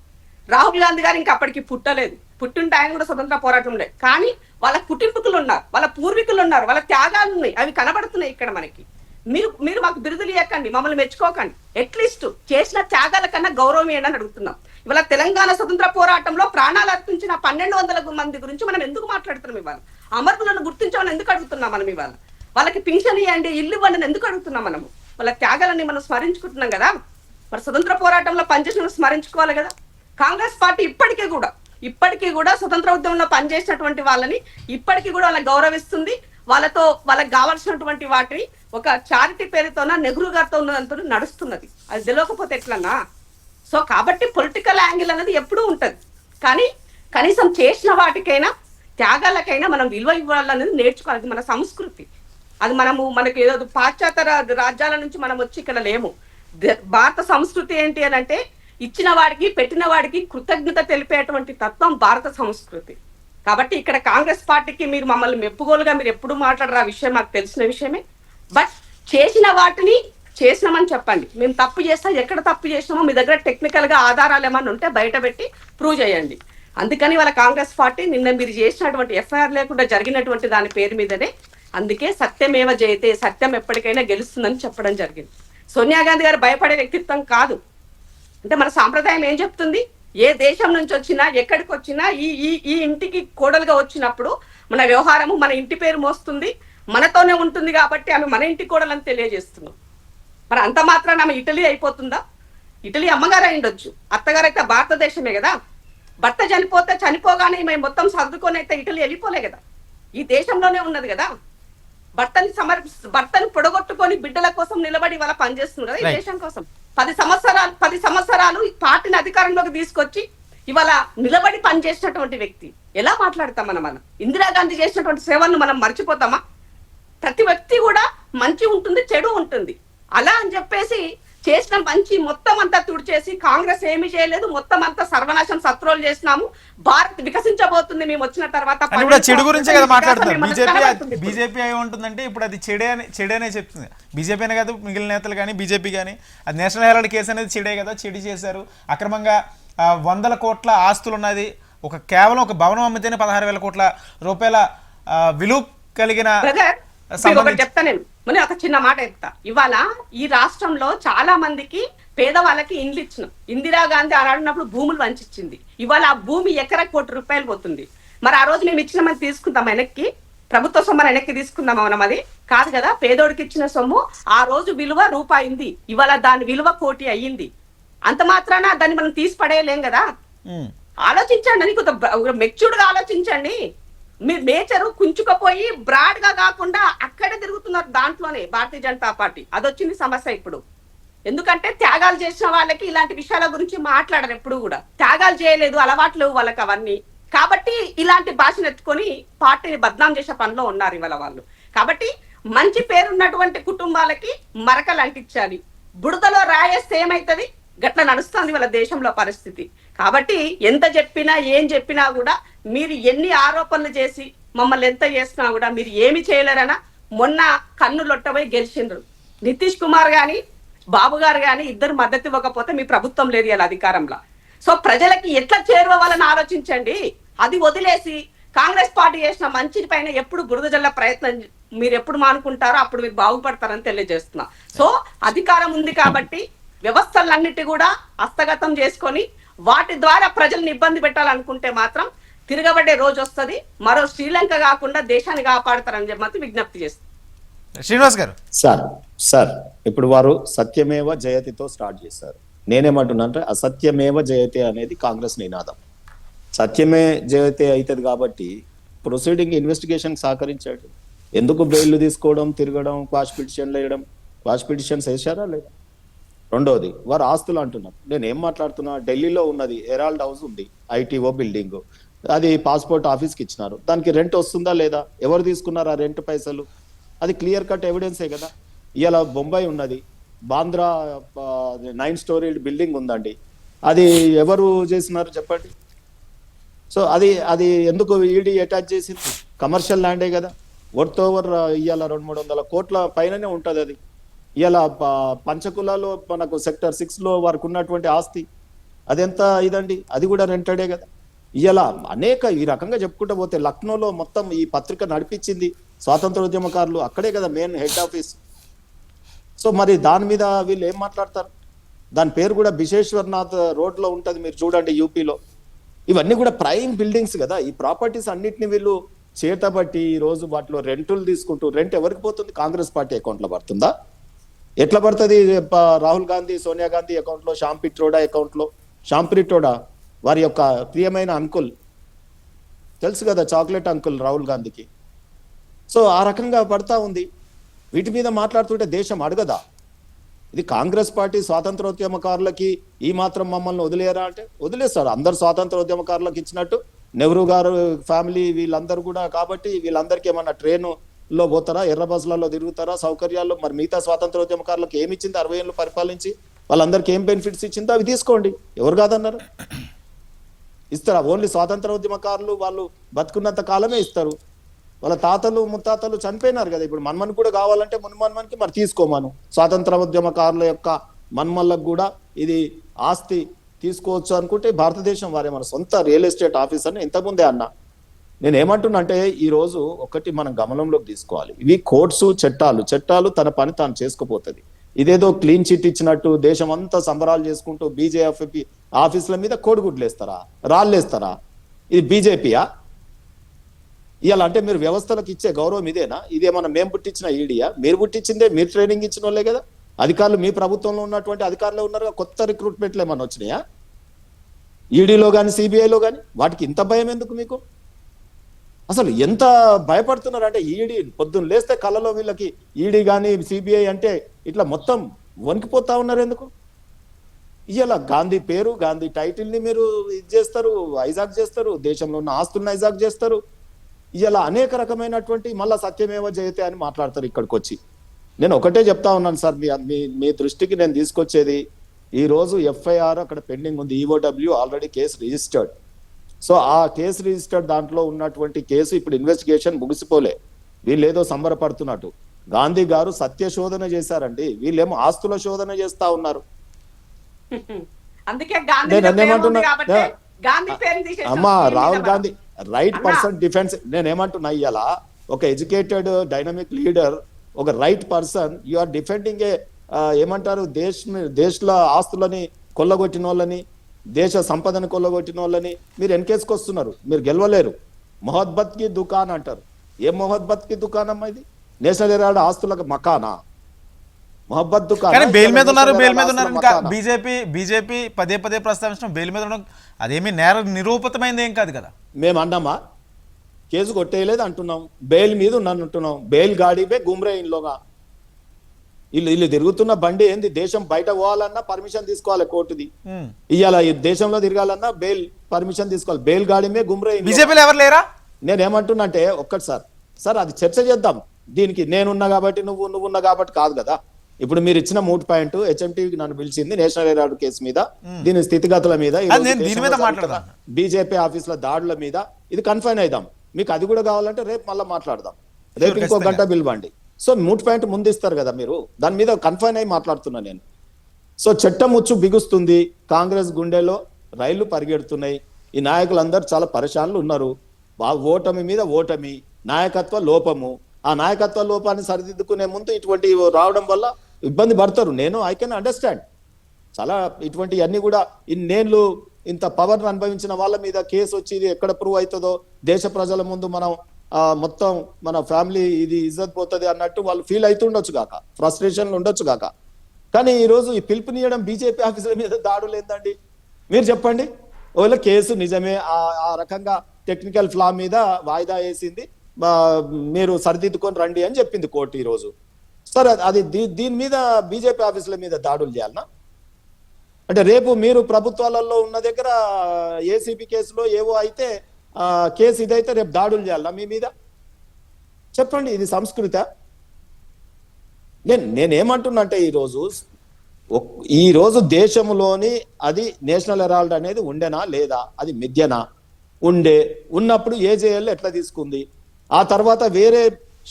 రాహుల్ గాంధీ గారు ఇంకా అప్పటికి పుట్టలేదు. పుట్టింటే ఆయన కూడా స్వతంత్ర పోరాటం లేదు. కానీ వాళ్ళ కుటుంబకులు ఉన్నారు, వాళ్ళ పూర్వీకులు ఉన్నారు, వాళ్ళ త్యాగాలు ఉన్నాయి, అవి కనబడుతున్నాయి ఇక్కడ మనకి. మీరు మాకు బిరుదులు ఇవ్వకండి, మమ్మల్ని మెచ్చుకోకండి, అట్లీస్ట్ చేసిన త్యాగాల కన్నా గౌరవం ఏంటని అడుగుతున్నాం. ఇవాళ తెలంగాణ స్వతంత్ర పోరాటంలో ప్రాణాలు అర్పించిన 1200 మంది గురించి మనం ఎందుకు మాట్లాడుతున్నాం? ఇవాళ అమరులను గుర్తించమని ఎందుకు అడుగుతున్నాం మనం? ఇవాళ వాళ్ళకి పింఛన్ ఇవ్వండి, ఇల్లు ఇవ్వండి ఎందుకు అడుగుతున్నాం మనము? వాళ్ళ త్యాగాలని మనం స్మరించుకుంటున్నాం కదా. మరి స్వతంత్ర పోరాటంలో పనిచేసిన స్మరించుకోవాలి కదా. కాంగ్రెస్ పార్టీ ఇప్పటికీ కూడా స్వతంత్ర ఉద్యమంలో పనిచేసినటువంటి వాళ్ళని ఇప్పటికీ కూడా వాళ్ళకి గౌరవిస్తుంది. వాళ్ళకి కావాల్సినటువంటి వాటిని ఒక చారిటీ పేరుతోన నెహ్రూ గారితో ఉన్నదంతా నడుస్తున్నది. అది తెలియకపోతే ఎట్లన్నా? సో కాబట్టి పొలిటికల్ యాంగిల్ అనేది ఎప్పుడూ ఉంటది. కానీ కనీసం చేసిన వాటికైనా త్యాగాలకైనా మనం విలువ ఇవ్వాలనేది నేర్చుకోవాలి. మన సంస్కృతి అది. మనకు ఏదో పాశ్చాత్య రాజ్యాల నుంచి మనం వచ్చి ఇక్కడ లేము. భారత సంస్కృతి ఏంటి అని అంటే, ఇచ్చిన వాడికి పెట్టిన వాడికి కృతజ్ఞత తెలిపేటువంటి తత్వం భారత సంస్కృతి. కాబట్టి ఇక్కడ కాంగ్రెస్ పార్టీకి మీరు మమ్మల్ని మెప్పుగోలుగా మీరు ఎప్పుడు మాట్లాడరు, ఆ విషయం మాకు తెలిసిన విషయమే. బట్ చేసిన వాటిని చేసినామని చెప్పండి. మేము తప్పు చేస్తా, ఎక్కడ తప్పు చేసినామో మీ దగ్గర టెక్నికల్ గా ఆధారాలు ఏమన్నా ఉంటే బయట పెట్టి ప్రూవ్ చేయండి. అందుకని వాళ్ళ కాంగ్రెస్ పార్టీ నిన్న మీరు చేసినటువంటి ఎఫ్ఐఆర్ లేకుండా జరిగినటువంటి దాని పేరు మీదనే, అందుకే సత్యమేవ జయతే, సత్యం ఎప్పటికైనా గెలుస్తుందని చెప్పడం జరిగింది. సోనియా గాంధీ గారు భయపడే వ్యక్తిత్వం కాదు. అంటే మన సాంప్రదాయం ఏం చెప్తుంది? ఏ దేశం నుంచి వచ్చినా ఎక్కడికి వచ్చినా ఈ ఇంటికి కోడలుగా వచ్చినప్పుడు మన వ్యవహారము మన ఇంటి పేరు మోస్తుంది, మనతోనే ఉంటుంది కాబట్టి ఆమె మన ఇంటి కోడలని తెలియజేస్తున్నాం. మరి అంత మాత్రాన ఆమె ఇటలీ అయిపోతుందా? ఇటలీ అమ్మగారు అయి ఉండొచ్చు, అత్తగారు అయితే భారతదేశమే కదా. భర్త చనిపోగానే మేము మొత్తం సర్దుకొని అయితే ఇటలీ వెళ్ళిపోలే కదా, ఈ దేశంలోనే ఉన్నది కదా. భర్తని పొడగొట్టుకొని బిడ్డల కోసం నిలబడి వాళ్ళ పనిచేస్తుంది కదా ఈ దేశం కోసం. 10 సంవత్సరాలు ఈ పార్టీని అధికారంలోకి తీసుకొచ్చి ఇవాళ నిలబడి పనిచేసినటువంటి వ్యక్తి ఎలా మాట్లాడతాం మనం? ఇందిరాగాంధీ చేసినటువంటి సేవలను మనం మర్చిపోతామా? ప్రతి వ్యక్తి కూడా మంచి ఉంటుంది, చెడు ఉంటుంది. అలా అని చెప్పేసి చేసిన మంచి మొత్తం అంతా తుడిచేసి కాంగ్రెస్ ఏమి చేయలేదు, మొత్తం అంతా సర్వనాశం సత్రోలు చేసినాము, భారత్ వికసించబోతుంది మేము వచ్చిన తర్వాత. చెడు గురించే కదా మాట్లాడుతున్నారు. బీజేపీ అయి ఉంటుందంటే ఇప్పుడు అది చెడేనే చెప్తుంది. బీజేపీ అనే కాదు, మిగిలిన నేతలు కానీ బీజేపీ కానీ. అది నేషనల్ హెరాల్డ్ కేసు అనేది చెడే కదా, చెడు చేశారు. అక్రమంగా 100 కోట్ల ఆస్తులు ఉన్నది. కేవలం ఒక భవనం అమ్మితేనే 16,000 కోట్ల రూపాయల విలువ కలిగిన. చెప్తా నేను ఒక చిన్న మాట చెప్తా. ఇవాళ ఈ రాష్ట్రంలో చాలా మందికి పేదవాళ్ళకి ఇండ్లు ఇచ్చినాం. ఇందిరాగాంధీ ఆడున్నప్పుడు భూములు వంచిచ్చింది. ఇవాళ ఆ భూమి ఎకరా ₹1,00,00,000 పోతుంది. మరి ఆ రోజు మేము ఇచ్చిన మంది తీసుకుందాం వెనక్కి, ప్రభుత్వ సొమ్ము వెనక్కి తీసుకుందాం మనం? అది కాదు కదా. పేదోడికి ఇచ్చిన సొమ్ము ఆ రోజు విలువ ₹1, ఇవాళ దాని విలువ 1,00,00,000 అయ్యింది. అంత మాత్రాన దాన్ని మనం తీసి పడేయలేం కదా. ఆలోచించండి అని, కొంత మెచ్యూర్డ్ గా ఆలోచించండి. మీరు నేచరు కుంచుకపోయి బ్రాడ్ గా కాకుండా అక్కడే తిరుగుతున్నారు. దాంట్లోనే భారతీయ జనతా పార్టీ అదొచ్చింది సమస్య ఇప్పుడు. ఎందుకంటే త్యాగాలు చేసిన వాళ్ళకి ఇలాంటి విషయాల గురించి మాట్లాడరు. ఎప్పుడు కూడా త్యాగాలు చేయలేదు, అలవాట్లు వాళ్ళకి అవన్నీ. కాబట్టి ఇలాంటి భాషను ఎత్తుకొని పార్టీని బద్నాం చేసే పనిలో ఉన్నారు ఇవాళ వాళ్ళు. కాబట్టి మంచి పేరున్నటువంటి కుటుంబాలకి మరకలు అంటించాలి. బుడదలో రాయేస్తే ఏమైతుంది? గట్ల నడుస్తుంది వాళ్ళ దేశంలో పరిస్థితి. కాబట్టి ఎంత చెప్పినా ఏం చెప్పినా కూడా మీరు ఎన్ని ఆరోపణలు చేసి మమ్మల్ని ఎంత చేసినా కూడా మీరు ఏమి చేయలేరనా. మొన్న కన్ను లొట్టబోయి గెలిచిండ్రు. నితీష్ కుమార్ గాని బాబు గారు గాని ఇద్దరు మద్దతు ఇవ్వకపోతే మీ ప్రభుత్వం లేదు ఇలా అధికారంలో. సో ప్రజలకి ఎట్లా చేరువవాలని ఆలోచించండి. అది వదిలేసి కాంగ్రెస్ పార్టీ చేసిన మంచి పైన ఎప్పుడు బురద జల్ల ప్రయత్నం మీరు ఎప్పుడు మానుకుంటారో అప్పుడు మీరు బాగుపడతారని తెలియజేస్తున్నా. సో అధికారం ఉంది కాబట్టి వ్యవస్థలన్నిటి కూడా హస్తగతం చేసుకొని వాటి ద్వారా ప్రజల్ని ఇబ్బంది పెట్టాలనుకుంటే మాత్రం తిరగబడే రోజు వస్తుంది. మరో శ్రీలంక కాకుండా దేశాన్ని కాపాడతారని చెప్పి విజ్ఞప్తి చేస్తారు. శ్రీనివాస్ గారు. సార్ ఇప్పుడు వారు సత్యమేవ జయతితో స్టార్ట్ చేశారు. నేనేమంటున్నా అంటే అసత్యమేవ జయతే అనేది కాంగ్రెస్ నినాదం. సత్యమే జయతే అవుతుంది కాబట్టి ప్రొసీడింగ్ ఇన్వెస్టిగేషన్ సహకరించాడు. ఎందుకు బెయిల్ తీసుకోవడం, తిరగడం, క్వాష్ పిటిషన్లు వేయడం? క్వాష్ పిటిషన్స్ వేసారా లేదా? రెండోది వారు ఆస్తులు అంటున్నారు. నేను ఏం మాట్లాడుతున్నా, ఢిల్లీలో ఉన్నది హెరాల్డ్ హౌస్ ఉంది, ఐటీఓ బిల్డింగ్, అది పాస్పోర్ట్ ఆఫీస్కి ఇచ్చినారు. దానికి రెంట్ వస్తుందా లేదా? ఎవరు తీసుకున్నారు ఆ రెంట్ పైసలు? అది క్లియర్ కట్ ఎవిడెన్సే కదా. ఇలా బొంబాయి ఉన్నది, బాంద్రా 9 స్టోరీ బిల్డింగ్ ఉందండి, అది ఎవరు చేసినారు చెప్పండి. సో అది ఎందుకు ఈడీ అటాచ్ చేసింది? కమర్షియల్ ల్యాండే కదా, వర్త్ ఓవర్ ఇవాళ 200-300 కోట్ల పైననే ఉంటుంది అది. ఇలా పంచకులాలో మనకు సెక్టర్ 6లో వారికి ఉన్నటువంటి ఆస్తి అదెంత ఇదండి, అది కూడా రెంటెడే కదా. ఇలా అనేక ఈ రకంగా చెప్పుకుంటూ పోతే లక్నోలో మొత్తం ఈ పత్రిక నడిపించింది స్వాతంత్ర ఉద్యమకారులు, అక్కడే కదా మెయిన్ హెడ్ ఆఫీస్. సో మరి దాని మీద వీళ్ళు ఏం మాట్లాడతారు? దాని పేరు కూడా బిశేశ్వర్నాథ్ రోడ్లో ఉంటుంది, మీరు చూడండి యూపీలో. ఇవన్నీ కూడా ప్రైమ్ బిల్డింగ్స్ కదా. ఈ ప్రాపర్టీస్ అన్నిటిని వీళ్ళు చేతబట్టి ఈ రోజు వాటిలో రెంటులు తీసుకుంటూ, రెంట్ ఎవరికి పోతుంది? కాంగ్రెస్ పార్టీ అకౌంట్లో పడుతుందా? ఎట్లా పడుతుంది? రాహుల్ గాంధీ, సోనియా గాంధీ అకౌంట్లో, శ్యామ్ పిట్రోడా అకౌంట్లో. శ్యామ్ పిట్రోడా వారి యొక్క ప్రియమైన అంకుల్, తెలుసు కదా, చాక్లెట్ అంకుల్ రాహుల్ గాంధీకి. సో ఆ రకంగా పడతా ఉంది. వీటి మీద మాట్లాడుతుంటే దేశం అడగదా? ఇది కాంగ్రెస్ పార్టీ స్వాతంత్రోద్యమకారులకి ఈ మాత్రం మమ్మల్ని వదిలేరా అంటే వదిలేస్తారు. అందరు స్వాతంత్రోద్యమకారులకు ఇచ్చినట్టు నెహ్రూ గారు ఫ్యామిలీ వీళ్ళందరూ కూడా. కాబట్టి వీళ్ళందరికీ ఏమన్నా ట్రైన్లో పోతారా, ఎర్ర బస్సులలో తిరుగుతారా, సౌకర్యాల్లో? మరి మిగతా స్వాతంత్రోద్యమకారులకు ఏమి ఇచ్చింది? 60 ఏళ్ళు పరిపాలించి వాళ్ళందరికీ ఏం బెనిఫిట్స్ ఇచ్చిందో అవి తీసుకోండి. ఎవరు కాదన్నారు? ఇస్తారా? ఓన్లీ స్వాతంత్రోద్యమకారులు వాళ్ళు బతుకున్నంత కాలమే ఇస్తారు. వాళ్ళ తాతలు ముత్తాతలు చనిపోయినారు కదా. ఇప్పుడు మన్మన్ కూడా కావాలంటే మున్మన్మన్కి మరి తీసుకోమను. స్వాతంత్రోద్యమకారుల యొక్క మన్మన్లకు కూడా ఇది ఆస్తి తీసుకోవచ్చు అనుకుంటే భారతదేశం వారే మన సొంత రియల్ ఎస్టేట్ ఆఫీస్ అని ఇంతకుముందే అన్నా. నేను ఏమంటున్నా అంటే ఈరోజు ఒకటి మనం గమనంలోకి తీసుకోవాలి. ఇవి కోర్ట్స్, చట్టాలు తన పని తాను చేసుకుపోతుంది. ఇదేదో క్లీన్ చిట్ ఇచ్చినట్టు దేశం అంతా సంబరాలు చేసుకుంటూ బీజేపీ ఆఫీసుల మీద కోడిగుడ్లు వేస్తారా, రాళ్ళేస్తారా? ఇది బీజేపీయా? ఇవాళ అంటే మీరు వ్యవస్థలకు ఇచ్చే గౌరవం ఇదేనా? ఇదేమన్నా మేము పుట్టించిన ఈడియా? మీరు పుట్టించిందే, మీరు ట్రైనింగ్ ఇచ్చిన వాళ్ళే కదా. అధికారులు మీ ప్రభుత్వంలో ఉన్నటువంటి అధికారులు ఉన్నారు, కొత్త రిక్రూట్మెంట్లు ఏమన్నా వచ్చినాయా ఈడీలో కానీ సిబిఐలో కానీ? వాటికి ఇంత భయం ఎందుకు మీకు? అసలు ఎంత భయపడుతున్నారు అంటే ఈడీ పొద్దున్న లేస్తే కళ్ళలో వీళ్ళకి ఈడీ కానీ సిబిఐ అంటే ఇట్లా మొత్తం వణికిపోతా ఉన్నారు ఎందుకు? ఇవాళ గాంధీ పేరు, గాంధీ టైటిల్ ని మీరు ఇది చేస్తారు, హైజాక్ చేస్తారు, దేశంలో ఉన్న ఆస్తులను హైజాక్ చేస్తారు. ఇవాళ అనేక రకమైనటువంటి మళ్ళా సత్యమేవ జయతే అని మాట్లాడతారు ఇక్కడికి వచ్చి. నేను ఒకటే చెప్తా ఉన్నాను సార్, మీ దృష్టికి నేను తీసుకొచ్చేది, ఈ రోజు ఎఫ్ఐఆర్ అక్కడ పెండింగ్ ఉంది, EOW already case registered. So ఆ కేసు రిజిస్టర్డ్ దాంట్లో ఉన్నటువంటి కేసు ఇప్పుడు ఇన్వెస్టిగేషన్ ముగిసిపోలే, వీళ్ళు ఏదో సంబరపడుతున్నట్టు. గాంధీ గారు సత్య శోధన చేశారండి, వీళ్ళేమో ఆస్తుల శోధన చేస్తా ఉన్నారు. అందుకే గాంధీ అమ్మా Rahul Gandhi right person defence. నేనేమంటున్నా, ఇయ్యాల ఒక ఎడ్యుకేటెడ్ డైనమిక్ లీడర్, ఒక right person, you are defending a ఏమంటారు దేశంలో ఆస్తులని కొల్లగొట్టిన వాళ్ళని, దేశ సంపదను కొల్లగొట్టిన వాళ్ళని మీరు వెనకేసుకొస్తున్నారు. మీరు గెలవలేరు. మొహబ్బత్ కి దుకాన్ అంటారు. ఏ మొహబ్బత్ కి దుకాణం ఇది? నేషనల్ హెరాల్డ్ ఆస్తులకు మకానా? మొహబ్బత్ దుకాన్. కానీ బెయిల్ మీద ఉన్నారు, బెయిల్ మీద ఉన్నారు. ఇంకా బీజేపీ పదే ప్రస్తావించడం బెయిల్ మీద ఉండడం అదేమి నేర నిరూపితమైంది ఏం కాదు కదా. మేము అన్నామా? కేసు కొట్టేయలేదు అంటున్నాం, బెయిల్ మీద ఉన్నాను అంటున్నాం. బెయిల్ గాడి పే గుమ్రే ఇన్లోగా ఇల్లు తిరుగుతున్న బండి ఏంది? దేశం బయట పోవాలన్నా పర్మిషన్ తీసుకోవాలి కోర్టుది. ఇవాళ ఈ దేశంలో తిరగాలన్నా బెయిల్ పర్మిషన్ తీసుకోవాలి. బెయిల్ గాడి మే గుమ్రే. బీజేపీలో ఎవరు లేరా? నేనేమంటున్నా అంటే ఒక్కటి సార్ అది చర్చ చేద్దాం. దీనికి నేనున్నా కాబట్టి నువ్వున్నా కాబట్టి కాదు కదా. ఇప్పుడు మీరు ఇచ్చిన 3 పాయింట్ హెచ్ఎంటీవీకి నన్ను పిలిచింది నేషనల్ హెరాల్డ్ కేసు మీద, దీని స్థితిగతుల మీద, బీజేపీ ఆఫీసుల దాడుల మీద. ఇది కన్ఫైన్ అయిదాం. మీకు అది కూడా కావాలంటే రేపు మళ్ళీ మాట్లాడదాం. రేపు ఇంకో గంట పిలవండి. సో 3 పాయింట్ ముందు ఇస్తారు కదా మీరు, దాని మీద కన్ఫైన్ అయి మాట్లాడుతున్నా నేను. సో చట్టం ముచ్చు బిగుస్తుంది, కాంగ్రెస్ గుండెలో రైళ్లు పరిగెడుతున్నాయి. ఈ నాయకులందరూ చాలా పరేషాన్లు ఉన్నారు. ఓటమి మీద ఓటమి, నాయకత్వ లోపము. ఆ నాయకత్వ లోపాన్ని సరిదిద్దుకునే ముందు ఇటువంటి రావడం వల్ల ఇబ్బంది పడతారు. I can understand. చాలా ఇటువంటి అన్ని కూడా ఇన్నేళ్ళు ఇంత పవర్ అనుభవించిన వాళ్ళ మీద కేసు వచ్చి ఇది ఎక్కడ ప్రూవ్ అవుతుందో, దేశ ప్రజల ముందు మనం మొత్తం మన ఫ్యామిలీ ఇది ఇజ్జత్ పోతుంది అన్నట్టు వాళ్ళు ఫీల్ అవుతుండొచ్చు కాక, ఫ్రస్ట్రేషన్లు ఉండొచ్చు కాక. కానీ ఈ రోజు ఈ పిలుపునియడం బీజేపీ ఆఫీసుల మీద దాడులు ఏందండి? మీరు చెప్పండి. ఒకవేళ కేసు నిజమే, ఆ రకంగా టెక్నికల్ ఫ్లా మీద వాయిదా వేసింది, మీరు సరిదిద్దుకొని రండి అని చెప్పింది కోర్టు ఈ రోజు. సరే, అది దీని మీద బీజేపీ ఆఫీసుల మీద దాడులు చేయాలనా? అంటే రేపు మీరు ప్రభుత్వాలలో ఉన్న దగ్గర ఏసీబీ కేసులో ఏవో అయితే కేసు ఇదైతే రేపు దాడులు చేయాలనా మీ మీద? చెప్పండి, ఇది సంస్కృత? నేనేమంటున్నా అంటే ఈ రోజు దేశంలోని అది నేషనల్ హెరాల్డ్ అనేది ఉండేనా లేదా? అది మిథ్యనా? ఉన్నప్పుడు ఏజేఎల్ ఎట్లా తీసుకుంది? ఆ తర్వాత వేరే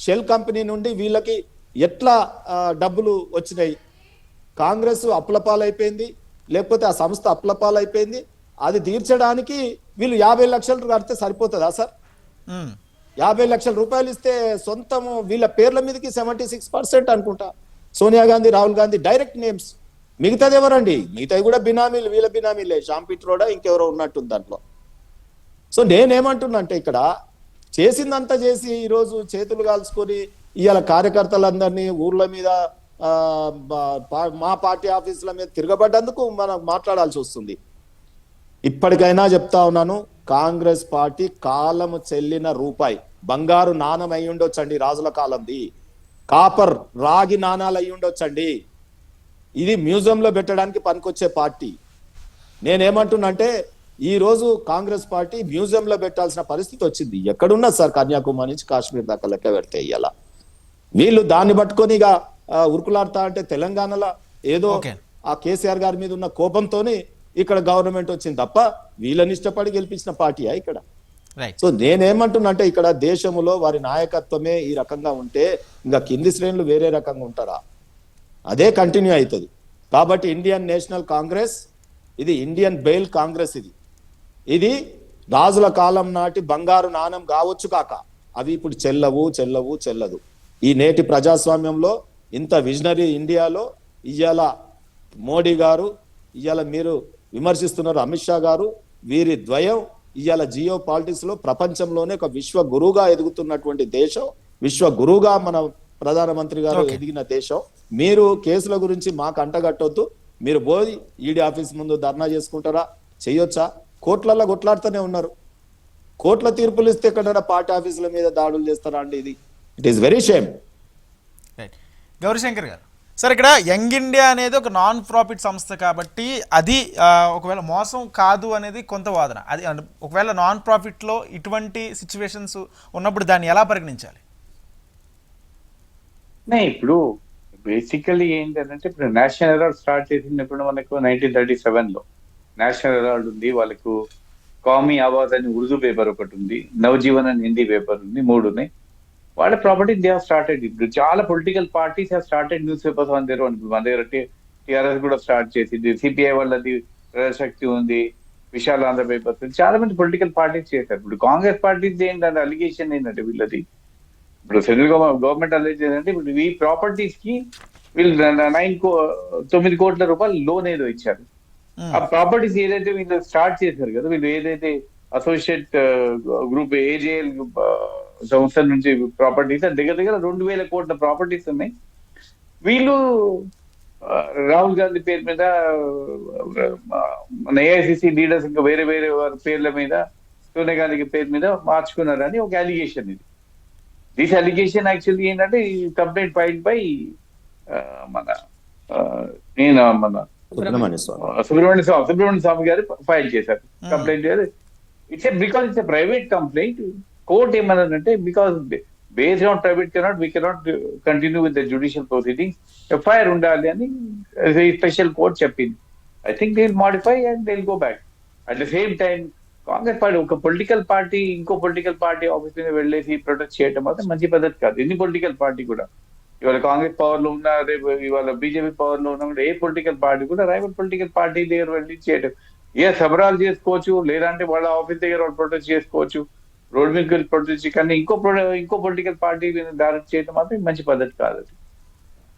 షెల్ కంపెనీ నుండి వీళ్ళకి ఎట్లా డబ్బులు వచ్చినాయి? కాంగ్రెస్ అప్లపాలైపోయింది, లేకపోతే ఆ సంస్థ అప్లపాలైపోయింది. అది తీర్చడానికి వీళ్ళు 50 లక్షలు కడితే సరిపోతుందా సార్? 50 లక్షల రూపాయలు ఇస్తే సొంతము వీళ్ళ పేర్ల మీదకి 76% అనుకుంటా సోనియా గాంధీ, రాహుల్ గాంధీ డైరెక్ట్ నేమ్స్. మిగతాది ఎవరండి? మిగతాది కూడా బినామీలు, వీళ్ళ బినామీలే. షాంపిట్రోడా ఇంకెవరో ఉన్నట్టుంది దాంట్లో. సో నేనేమంటున్నా అంటే ఇక్కడ చేసిందంతా చేసి ఈరోజు చేతులు కాల్చుకొని ఇవాళ కార్యకర్తలందరినీ ఊర్ల మీద మా పార్టీ ఆఫీసుల మీద తిరగబడ్డందుకు మనం మాట్లాడాల్సి వస్తుంది. ఇప్పటికైనా చెప్తా ఉన్నాను, కాంగ్రెస్ పార్టీ కాలము చెల్లిన రూపాయి, బంగారు నాణం అయి ఉండొచ్చండి, రాజుల కాలంది కాపర్ రాగి నాణాలు అయి ఉండొచ్చండి. ఇది మ్యూజియంలో పెట్టడానికి పనికొచ్చే పార్టీ. నేనేమంటున్నా అంటే ఈ రోజు కాంగ్రెస్ పార్టీ మ్యూజియంలో పెట్టాల్సిన పరిస్థితి వచ్చింది. ఎక్కడున్నా సార్, కన్యాకుమారి నుంచి కాశ్మీర్ దాకా లెక్క పెడితే ఇలా వీళ్ళు దాన్ని పట్టుకొని ఇక ఉరుకులాడుతా అంటే తెలంగాణలో ఏదో ఆ కేసీఆర్ గారి మీద ఉన్న కోపంతోని ఇక్కడ గవర్నమెంట్ వచ్చింది తప్ప వీళ్ళని ఇష్టపడి గెలిపించిన పార్టీయా ఇక్కడ? సో నేనేమంటున్నా అంటే ఇక్కడ దేశంలో వారి నాయకత్వమే ఈ రకంగా ఉంటే ఇంకా కింది శ్రేణులు వేరే రకంగా ఉంటారా? అదే కంటిన్యూ అవుతుంది. కాబట్టి ఇండియన్ నేషనల్ కాంగ్రెస్ ఇది ఇండియన్ బెయిల్ కాంగ్రెస్. ఇది రాజుల కాలం నాటి బంగారు నాణం కావచ్చు కాక అవి ఇప్పుడు చెల్లదు. ఈ నేటి ప్రజాస్వామ్యంలో ఇంత విజనరీ ఇండియాలో ఇవాళ మోడీ గారు, ఇవాళ మీరు విమర్శిస్తున్నారు అమిత్ షా గారు, వీరి ద్వయం ఇవాళ జియో పాలిటిక్స్ లో ప్రపంచంలోనే ఒక విశ్వ గురువుగా ఎదుగుతున్నటువంటి దేశం, విశ్వ గురువుగా మన ప్రధానమంత్రి గారు ఎదిగిన దేశం. మీరు కేసుల గురించి మాకు అంటగట్టొద్దు. మీరు పోయి ఈడీ ఆఫీస్ ముందు ధర్నా చేసుకుంటారా, చెయ్యొచ్చా? కోర్టులలో కొట్లాడుతూనే ఉన్నారు. కోర్టుల తీర్పులు ఇస్తే ఎక్కడైనా పార్టీ ఆఫీసుల మీద దాడులు చేస్తారా అండి? It is very shame. Right. Gauri Shankar గారు, సార్ ఇక్కడ యంగ్ ఇండియా అనేది ఒక నాన్ ప్రాఫిట్ సంస్థ కాబట్టి అది ఒకవేళ మోసం కాదు అనేది కొంత వాదన. అది ఒకవేళ నాన్ ప్రాఫిట్లో ఇటువంటి సిచ్యువేషన్స్ ఉన్నప్పుడు దాన్ని ఎలా పరిగణించాలి? ఇప్పుడు బేసికలీ ఏంటంటే ఇప్పుడు నేషనల్ హెరాల్డ్ స్టార్ట్ చేసినప్పుడు మనకు 1937లో నేషనల్ హెరాల్డ్ ఉంది, వాళ్ళకు కామీ ఆవాజ్ అని ఉర్దూ పేపర్ ఒకటి ఉంది, నవజీవన్ అని హిందీ పేపర్ ఉంది, 3 ఉన్నాయి. వాళ్ళ ప్రాపర్టీ దే హావ్ స్టార్టెడ్. ఇప్పుడు చాలా political parties have started news papers మన దగ్గర టిఆర్ఎస్ కూడా స్టార్ట్ చేసింది, సిపిఐ వాళ్ళది ప్రజాశక్తి ఉంది, విశాల్ ఆంధ్ర పేపర్స్, చాలా మంది పొలిటికల్ పార్టీస్ చేశారు. ఇప్పుడు కాంగ్రెస్ పార్టీస్ ఏంటంటే అలిగేషన్ ఏంటంటే వీళ్ళది ఇప్పుడు సెంట్రల్ గవర్నమెంట్ అలెజ్ ఏంటంటే ఇప్పుడు ఈ ప్రాపర్టీస్ కి వీళ్ళు 9 కోట్ల రూపాయలు లోన్ ఏదో ఇచ్చారు. ఆ ప్రాపర్టీస్ ఏదైతే వీళ్ళు స్టార్ట్ చేశారు కదా, వీళ్ళు ఏదైతే అసోసియేట్ గ్రూప్ ఏజేఎల్ సంస్థ నుంచి ప్రాపర్టీస్ దగ్గర 2,000 కోట్ల ప్రాపర్టీస్ ఉన్నాయి. వీళ్ళు రాహుల్ గాంధీ పేరు మీద, మన ఏఐసిసి లీడర్స్ ఇంకా వేరే వేరే వారి పేర్ల మీద, సోనియా గాంధీ పేరు మీద మార్చుకున్నారని ఒక అలిగేషన్ ఇది. దిస్ అలిగేషన్ యాక్చువల్లీ ఏంటంటే కంప్లైంట్ ఫైల్డ్ బై మన సుబ్రహ్మణ్య స్వామి గారు ఫైల్ చేశారు complaint. It's private complaint. Court ఏమన్నారంటే because based on private cannot we cannot continue with the judicial proceedings, FIR ఉండాలి అని స్పెషల్ కోర్ట్ చెప్పింది. I think they will modify and they will go back. At the same time Congress party ఒక political party ఇంకో political party office మీద వెళ్ళేసి protest చేయడం మాత్రం మంచి పద్ధతి కాదు. ఎన్ని పొలిటికల్ పార్టీ కూడా ఇవాళ కాంగ్రెస్ పవర్ లో ఉన్నా, రేపు ఇవాళ బీజేపీ పవర్ లో ఉన్నా కూడా ఏ పొలిటికల్ పార్టీ కూడా రైవల్ పొలిటికల్ పార్టీ దగ్గర వెళ్ళి చేయడం, సబరాలు చేసుకోవచ్చు, లేదంటే వాళ్ళ ఆఫీస్ దగ్గర వాళ్ళు ప్రొటెస్ట్ చేసుకోవచ్చు, రోడ్ మీద వెళ్ళి ప్రొటెస్ట్, కానీ ఇంకో పొలిటికల్ పార్టీ డైరెక్ట్ చేయడం మాత్రం మంచి పద్ధతి కాదు.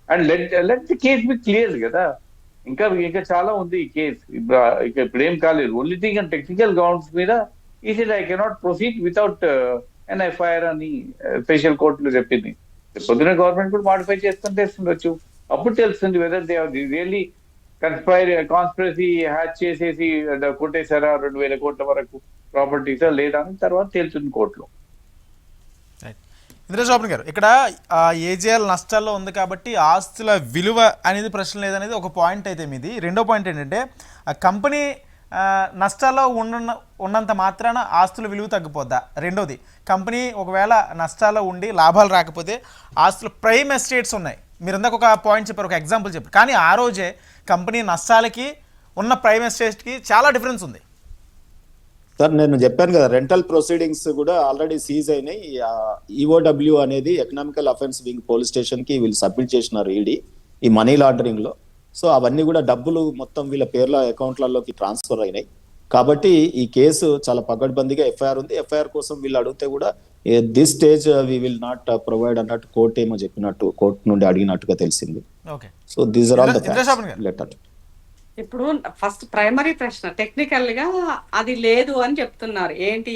And let the case be clear కదా. ఇంకా చాలా ఉంది ఈ కేసు. ఇప్పుడు ఏం కాలేదు. Only thing and technical grounds మీద ఈ said I cannot proceed without an FIR అని స్పెషల్ కోర్టులో చెప్పింది. పొద్దున గవర్నమెంట్ కూడా మాడిఫై చేసుకొని తెలుస్తుండొచ్చు. అప్పుడు తెలుస్తుంది whether they really conspiracy hatch చేసేసి కొట్టేశారా 2,000 కోట్ల వరకు ప్రాపర్టీసా లేదా అని తర్వాత తేలుతుంది కోర్టులో. ఇంద్రజాబన్ గారు, ఇక్కడ ఏజేఎల్ నష్టాల్లో ఉంది కాబట్టి ఆస్తుల విలువ అనేది ప్రశ్న లేదనేది ఒక పాయింట్ అయితే మీది. రెండో పాయింట్ ఏంటంటే కంపెనీ నష్టాల్లో ఉన్నంత మాత్రాన ఆస్తుల విలువ తగ్గిపోద్దా? రెండోది, కంపెనీ ఒకవేళ నష్టాల్లో ఉండి లాభాలు రాకపోతే ఆస్తులు ప్రైమ్ ఎస్టేట్స్ ఉన్నాయి. మీరు ఇందాక ఒక పాయింట్ చెప్పారు, ఒక ఎగ్జాంపుల్ చెప్పారు, కానీ ఆ రోజే కంపెనీ నష్టాలకి ఉన్న ప్రైమ్ ఎస్టేట్కి చాలా డిఫరెన్స్ ఉంది. సార్ నేను చెప్పాను కదా, రెంటల్ ప్రొసీడింగ్స్ కూడా ఆల్రెడీ సీజ్ అయినాయి. ఈఓడబ్ల్యూ అనేది economical offence wing police station కి వీళ్ళు సబ్మిట్ చేసినారు ఈడీ ఈ మనీ లాండరింగ్ లో. సో అవన్నీ కూడా డబ్బులు మొత్తం వీళ్ళ పేర్ల అకౌంట్లలోకి ట్రాన్స్ఫర్ అయినాయి. కాబట్టి ఈ కేసు చాలా పగడ్బందీగా ఎఫ్ఐఆర్ ఉంది. ఎఫ్ఐఆర్ కోసం వీళ్ళు అడిగితే కూడా this stage we will not provide అన్నట్టు కోర్టు ఏమో చెప్పినట్టు, కోర్టు నుండి అడిగినట్టుగా తెలిసింది. So these are all the letter. ఇప్పుడు ఫస్ట్ ప్రైమరీ ప్రశ్న టెక్నికల్ గా అది లేదు అని చెప్తున్నారు. ఏంటి?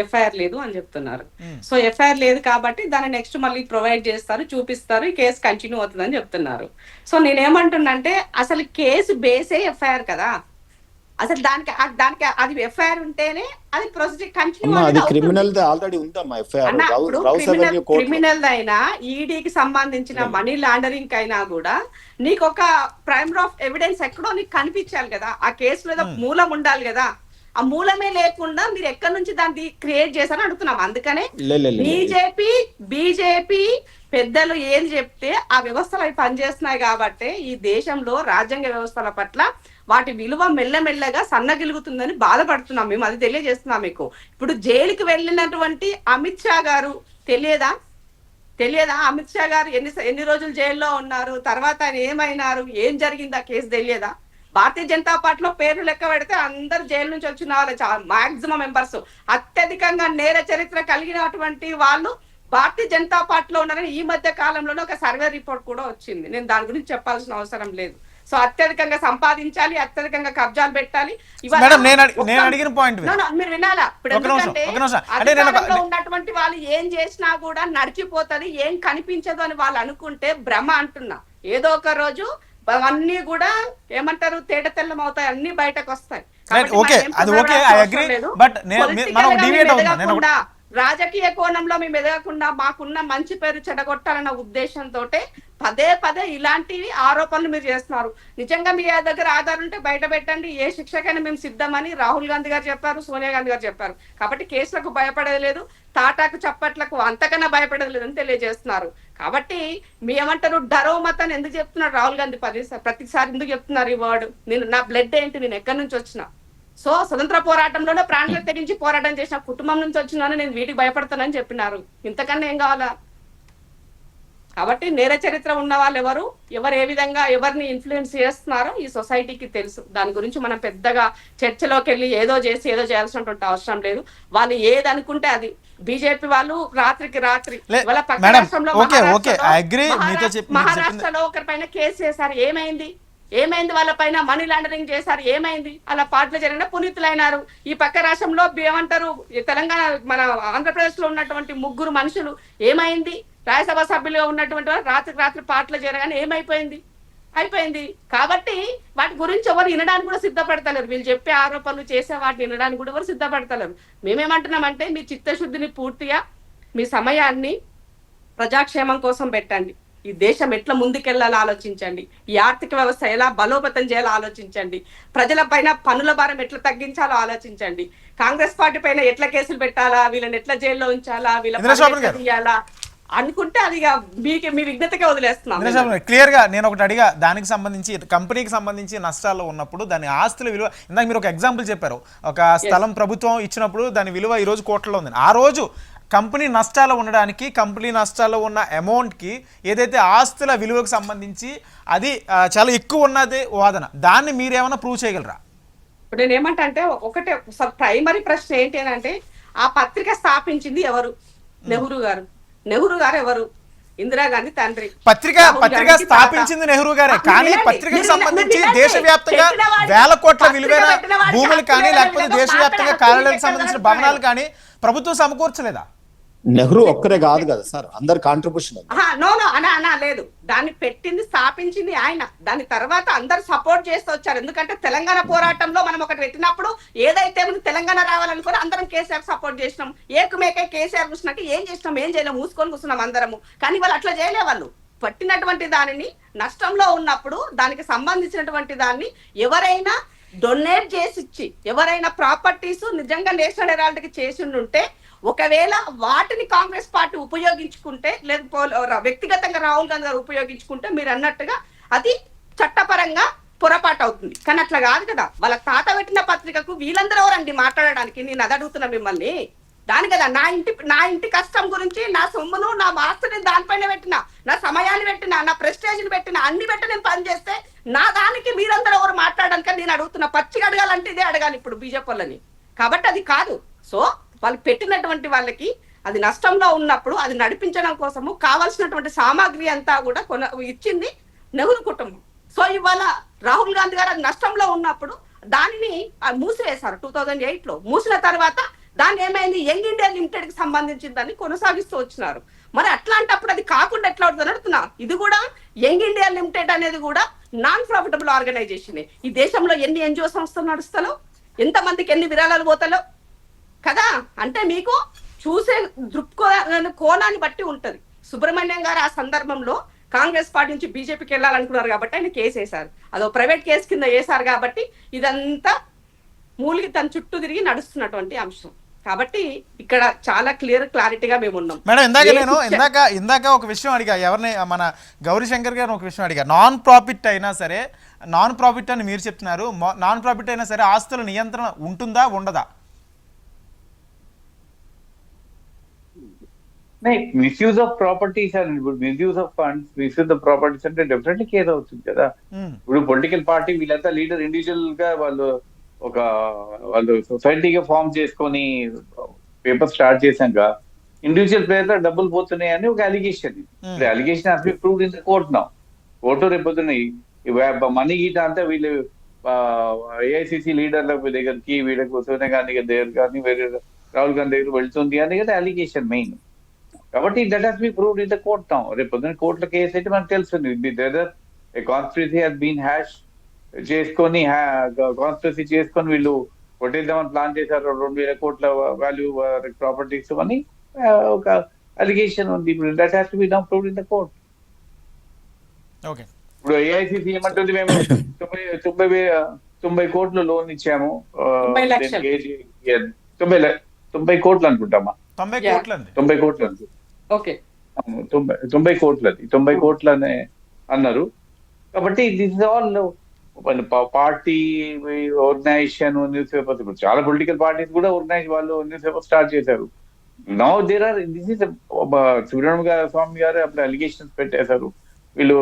ఎఫ్ఐఆర్ లేదు అని చెప్తున్నారు. సో ఎఫ్ఐఆర్ లేదు కాబట్టి దాన్ని నెక్స్ట్ మళ్ళీ ప్రొవైడ్ చేస్తారు, చూపిస్తారు, ఈ కేసు కంటిన్యూ అవుతుంది అని చెప్తున్నారు. సో నేనేమంటున్నానంటే అసలు కేసు బేసే ఎఫ్ఐఆర్ కదా. అసలు దానికి అది ఎఫ్ఐఆర్ ఉంటేనే అది ప్రొసీజర్ కంటిన్యూ క్రిమినల్ అయినా ఈడీకి సంబంధించిన మనీ లాండరింగ్ అయినా కూడా నీకు ఒక ప్రైమ్ ఆఫ్ ఎవిడెన్స్ ఎక్కడో నీకు కనిపించాలి కదా. ఆ కేసులో ఏదో మూలం ఉండాలి కదా. ఆ మూలమే లేకుండా మీరు ఎక్కడి నుంచి దాన్ని క్రియేట్ చేశారని అడుగుతున్నాం. అందుకనే బీజేపీ పెద్దలు ఏది చెప్తే ఆ వ్యవస్థలు అవి పనిచేస్తున్నాయి కాబట్టి ఈ దేశంలో రాజ్యాంగ వ్యవస్థల పట్ల వాటి విలువ మెల్లమెల్లగా సన్నగిలుగుతుందని బాధపడుతున్నాం మేము. అది తెలియజేస్తున్నాం మీకు. ఇప్పుడు జైలుకి వెళ్ళినటువంటి అమిత్ షా గారు తెలియదా? అమిత్ షా గారు ఎన్ని రోజులు జైల్లో ఉన్నారు, తర్వాత ఆయన ఏమైనారు, ఏం జరిగింది ఆ కేసు తెలియదా? భారతీయ జనతా పార్టీలో పేర్లు లెక్క పెడితే అందరు జైలు నుంచి వచ్చిన వాళ్ళే మాక్సిమం మెంబర్స్, అత్యధికంగా నేర చరిత్ర కలిగినటువంటి వాళ్ళు భారతీయ జనతా పార్టీలో ఉన్నారని ఈ మధ్య కాలంలోనే ఒక సర్వే రిపోర్ట్ కూడా వచ్చింది. నేను దాని గురించి చెప్పాల్సిన అవసరం లేదు. సో అత్యధికంగా సంపాదించాలి, అత్యధికంగా కబ్జాలు పెట్టాలి. ఇవాళ మేడం, నేను అడిగిన పాయింట్ No, no, మీరు వినాలా? ఇప్పుడు ఒక నిమిషం, ఎందుకంటే ఒక నిమిషం. అంటే నేను అధికారంలో ఉన్నటువంటి వాళ్ళు ఏం చేసినా కూడా నడిచిపోతది, ఏం కనిపించదు అని వాళ్ళు అనుకుంటే భ్రమ అంటున్నా. ఏదో ఒక రోజు అవన్నీ కూడా ఏమంటారు తేట తెల్లం అవుతాయి, అన్ని బయటకు వస్తాయి. కాబట్టి ఓకే, మనం ఏం అది ఓకే, పునరావృతం I agree. అవసరం లేదు. But మనం Politically డివేట్ మేము అవుతాం. నేను ఎదగకుండా, రాజకీయ కోణంలో మేము ఎదగకుండా మాకున్న మంచి పేరు చెడగొట్టాలన్న ఉద్దేశంతో పదే పదే ఇలాంటివి ఆరోపణలు మీరు చేస్తున్నారు. నిజంగా మీ దగ్గర ఆధారం ఉంటే బయట పెట్టండి, ఏ శిక్షకైనా మేము సిద్ధమని రాహుల్ గాంధీ గారు చెప్పారు, సోనియా గాంధీ గారు చెప్పారు. కాబట్టి కేసులకు భయపడేది లేదు, తాటాకు చప్పట్లకు అంతకన్నా భయపడేది లేదని తెలియజేస్తున్నారు. కాబట్టి మీ ఏమంటారు డరో మతాన్ని ఎందుకు చెప్తున్నారు రాహుల్ గాంధీ ప్రతిసారి ఎందుకు చెప్తున్నారు ఈ వర్డ్? నేను నా బ్లడ్ ఏంటి, నేను ఎక్కడి నుంచి వచ్చినా? సో స్వతంత్ర పోరాటంలోనే ప్రాణాలు తెగించి పోరాటం చేసిన కుటుంబం నుంచి వచ్చినాను, నేను వీటికి భయపడతానని చెప్పినారు. ఇంతకన్నా ఏం కావాలా? కాబట్టి నేర చరిత్ర ఉన్న వాళ్ళు ఎవరు ఏ విధంగా ఎవరిని ఇన్ఫ్లుయెన్స్ చేస్తున్నారో ఈ సొసైటీకి తెలుసు. దాని గురించి మనం పెద్దగా చర్చలోకి వెళ్ళి ఏదో చేసి ఏదో చేయాల్సినటువంటి అవసరం లేదు. వాళ్ళు ఏది అనుకుంటే అది. బీజేపీ వాళ్ళు రాత్రికి రాత్రి వాళ్ళ పక్క రాష్ట్రంలో మహారాష్ట్రలో ఒకరి పైన కేసు వేశారు. ఏమైంది వాళ్ళ పైన? మనీ లాండరింగ్ చేశారు. ఏమైంది? అలా పాటలు జరిగిన పునీతులైనారు. ఈ పక్క రాష్ట్రంలో ఏమంటారు తెలంగాణ మన ఆంధ్రప్రదేశ్ లో ఉన్నటువంటి 3 మనుషులు ఏమైంది? రాజ్యసభ సభ్యులుగా ఉన్నటువంటి రాత్రికి రాత్రి పాటలు జరగానే అయిపోయింది. కాబట్టి వాటి గురించి ఎవరు వినడానికి కూడా సిద్ధపడతలేరు. వీళ్ళు చెప్పే ఆరోపణలు చేసే వాటిని వినడానికి కూడా ఎవరు సిద్ధపడతలేరు. మేమేమంటున్నామంటే మీ చిత్తశుద్ధిని పూర్తిగా మీ సమయాన్ని ప్రజాక్షేమం కోసం పెట్టండి. ఈ దేశం ఎట్లా ముందుకెళ్లాలో ఆలోచించండి. ఈ ఆర్థిక వ్యవస్థ ఎలా బలోపేతం చేయాలో ఆలోచించండి. ప్రజల పైన పన్నుల భారం ఎట్లా తగ్గించాలో ఆలోచించండి. కాంగ్రెస్ పార్టీ పైన ఎట్లా కేసులు పెట్టాలా, వీళ్ళని ఎట్లా జైల్లో ఉంచాలా, వీళ్ళ తీయాలా అనుకుంటే అది మీ విజ్ఞతకే వదిలేస్తున్నాం. క్లియర్ గా నేను ఒకటి అడిగా, దానికి సంబంధించి కంపెనీకి సంబంధించి నష్టాల్లో ఉన్నప్పుడు దాని ఆస్తుల విలువ, ఇందాక మీరు ఒక ఎగ్జాంపుల్ చెప్పారు, ఒక స్థలం ప్రభుత్వం ఇచ్చినప్పుడు దాని విలువ ఈ రోజు కోట్లలో ఉంది. ఆ రోజు కంపెనీ నష్టాలు ఉండడానికి, కంపెనీ నష్టాల్లో ఉన్న అమౌంట్కి ఏదైతే ఆస్తుల విలువకు సంబంధించి అది చాలా ఎక్కువ ఉన్నది వాదన, దాన్ని మీరేమైనా ప్రూవ్ చేయగలరా? ఇప్పుడు నేను ఏమంటే ఒకటే ప్రైమరీ ప్రశ్న ఏంటి అని అంటే, ఆ పత్రిక స్థాపించింది ఎవరు? నెహ్రూ గారు ఎవరు? ఇందిరాగాంధీ తండ్రి. పత్రిక స్థాపించింది నెహ్రూ గారే, కానీ పత్రికకు సంబంధించి దేశవ్యాప్తంగా వేల కోట్ల విలువైన భూములు కానీ లేకపోతే దేశవ్యాప్తంగా కార్యాలయాలకు సంబంధించిన భవనాలు కానీ ప్రభుత్వం సమకూర్చలేదా? నెహ్రూ ఒక్కరే కాదు కదా సార్, అందరు కాంట్రిబ్యూషన్. అనా లేదు, దాన్ని పెట్టింది స్థాపించింది ఆయన. దాని తర్వాత అందరు సపోర్ట్ చేస్తూ వచ్చారు. ఎందుకంటే తెలంగాణ పోరాటంలో మనం ఒకటి పెట్టినప్పుడు ఏదైతే తెలంగాణ రావాలనుకుని అందరం కేసీఆర్ సపోర్ట్ చేసినాం. ఏకమేకే కేసీఆర్ కూర్చున్నాక ఏం చేసినాం, ఏం చేయలేం, మూసుకొని కూర్చున్నాం అందరము. కానీ వాళ్ళు అట్లా చేయలే. వాళ్ళు పట్టినటువంటి దానిని నష్టంలో ఉన్నప్పుడు దానికి సంబంధించినటువంటి దాన్ని ఎవరైనా డొనేట్ చేసి ఇచ్చి, ఎవరైనా ప్రాపర్టీస్ నిజంగా నేషనల్ హెరాల్డ్కి చేసి ఉంటే, ఒకవేళ వాటిని కాంగ్రెస్ పార్టీ ఉపయోగించుకుంటే, లేదా వ్యక్తిగతంగా రాహుల్ గాంధీ గారు ఉపయోగించుకుంటే మీరు అన్నట్టుగా అది చట్టపరంగా పొరపాటు అవుతుంది. కానీ అట్లా కాదు కదా. వాళ్ళ తాత పెట్టిన పత్రికకు వీళ్ళందరూ ఎవరండి మాట్లాడడానికి? నేను అది అడుగుతున్నా మిమ్మల్ని. దాని కదా నా ఇంటి కష్టం గురించి, నా సొమ్మును, నా ఆస్తిని దానిపైన పెట్టిన, నా సమయాన్ని పెట్టిన, నా ప్రెస్టేజ్ని పెట్టిన, అన్ని పెట్టి నేను పని చేస్తే నా దానికి మీరందరూ ఎవరు మాట్లాడడానికి నేను అడుగుతున్నా. పచ్చిగా అడగాలంటే ఇదే అడగాలి ఇప్పుడు బీజేపీ వాళ్ళని. కాబట్టి అది కాదు. సో వాళ్ళు పెట్టినటువంటి వాళ్ళకి అది నష్టంలో ఉన్నప్పుడు అది నడిపించడం కోసము కావాల్సినటువంటి సామాగ్రి అంతా కూడా ఇచ్చింది నెహ్రూ కుటుంబం. సో ఇవాళ రాహుల్ గాంధీ గారు అది నష్టంలో ఉన్నప్పుడు దానిని మూసివేశారు 2008లో. మూసిన తర్వాత దాన్ని ఏమైంది, యంగ్ ఇండియా లిమిటెడ్ కి సంబంధించిన దాన్ని కొనసాగిస్తూ వచ్చినారు. మరి అట్లాంటప్పుడు అది కాకుండా ఎట్లా అవుతుంది అడుగుతున్నా. ఇది కూడా యంగ్ ఇండియా లిమిటెడ్ అనేది కూడా నాన్ ప్రాఫిటబుల్ ఆర్గనైజేషన్. ఈ దేశంలో ఎన్ని ఎన్జిఓ సంస్థలు నడుస్తాలో, ఎంతమందికి ఎన్ని విరాళాలు పోతాలో కదా. అంటే మీకు చూసే కోణాన్ని బట్టి ఉంటది. సుబ్రహ్మణ్యం గారు ఆ సందర్భంలో కాంగ్రెస్ పార్టీ నుంచి బీజేపీకి వెళ్ళాలనుకున్నారు కాబట్టి ఆయన కేసు వేశారు. అదో ప్రైవేట్ కేసు కింద వేశారు కాబట్టి ఇదంతా మూలికి తన చుట్టూ తిరిగి నడుస్తున్నటువంటి అంశం. కాబట్టి ఇక్కడ చాలా క్లారిటీగా మేము ఉన్నాం. మేడం, ఇందాక ఒక విషయం అడిగా, ఎవరిని మన గౌరీశంకర్ గారు ఒక విషయం అడిగా. నాన్ ప్రాఫిట్ అయినా సరే, నాన్ ప్రాఫిట్ అని మీరు చెప్తున్నారు, నాన్ ప్రాఫిట్ అయినా సరే ఆస్తుల నియంత్రణ ఉంటుందా ఉండదా? మిస్యూజ్ ఆఫ్ ప్రాపర్టీస్ అండ్ ఇప్పుడు misuse of funds, misuse of properties అంటే డెఫినెట్లీ కేర్ అవుతుంది కదా. ఇప్పుడు పొలిటికల్ పార్టీ వీళ్ళంతా లీడర్ ఇండివిజువల్ గా వాళ్ళు సొసైటీగా ఫామ్ చేసుకొని పేపర్ స్టార్ట్ చేశాక ఇండివిజువల్ ప్లేయర్ డబ్బులు పోతున్నాయి అని ఒక allegation. Allegation has been proved in the court now. Court రేపొద్దున్నాయి మనీ గీట అంతా వీళ్ళు ఏఐసిసి లీడర్ల దగ్గరికి వీళ్ళకు సోనియా గాంధీ గారి దగ్గర కానీ వేరే రాహుల్ గాంధీ దగ్గర వెళ్తుంది అని కదా అలిగేషన్ మెయిన్. కాబట్టి that has be proved in the court now. రేపు పొద్దున కోర్టుల కేసు అయితే మనకు తెలుస్తుంది whether a conspiracy has been hatch చేసుకొని కాన్స్పిరసీ చేసుకొని వీళ్ళు కొట్టేద్దామని ప్లాన్ చేశారు 2,000 కోట్ల వాల్యూ ప్రాపర్టీస్ అని ఒక అలిగేషన్ ఉంది. ఇప్పుడు that has to be now proved in the court. Okay. ఇప్పుడు ఏఐసిసి ఏమంటుంది, మేము 90 కోట్లు లోన్ ఇచ్చాము, 90 లక్షలు. 90 కోట్లు అనుకుంటామా, 90 కోట్లు అండి. 90 కోట్లు అనుకుంటా, ఓకే 90 కోట్లది 90 కోట్లనే అన్నారు. కాబట్టి this is all party organisation newspapers. ఇప్పుడు చాలా పొలిటికల్ పార్టీస్ కూడా ఆర్గనైజ్ వాళ్ళు న్యూస్ పేపర్ స్టార్ట్ చేశారు. Now there are this is Subramanya Swamy గారు అప్పుడు అలిగేషన్స్ పెట్టేశారు, వీళ్ళు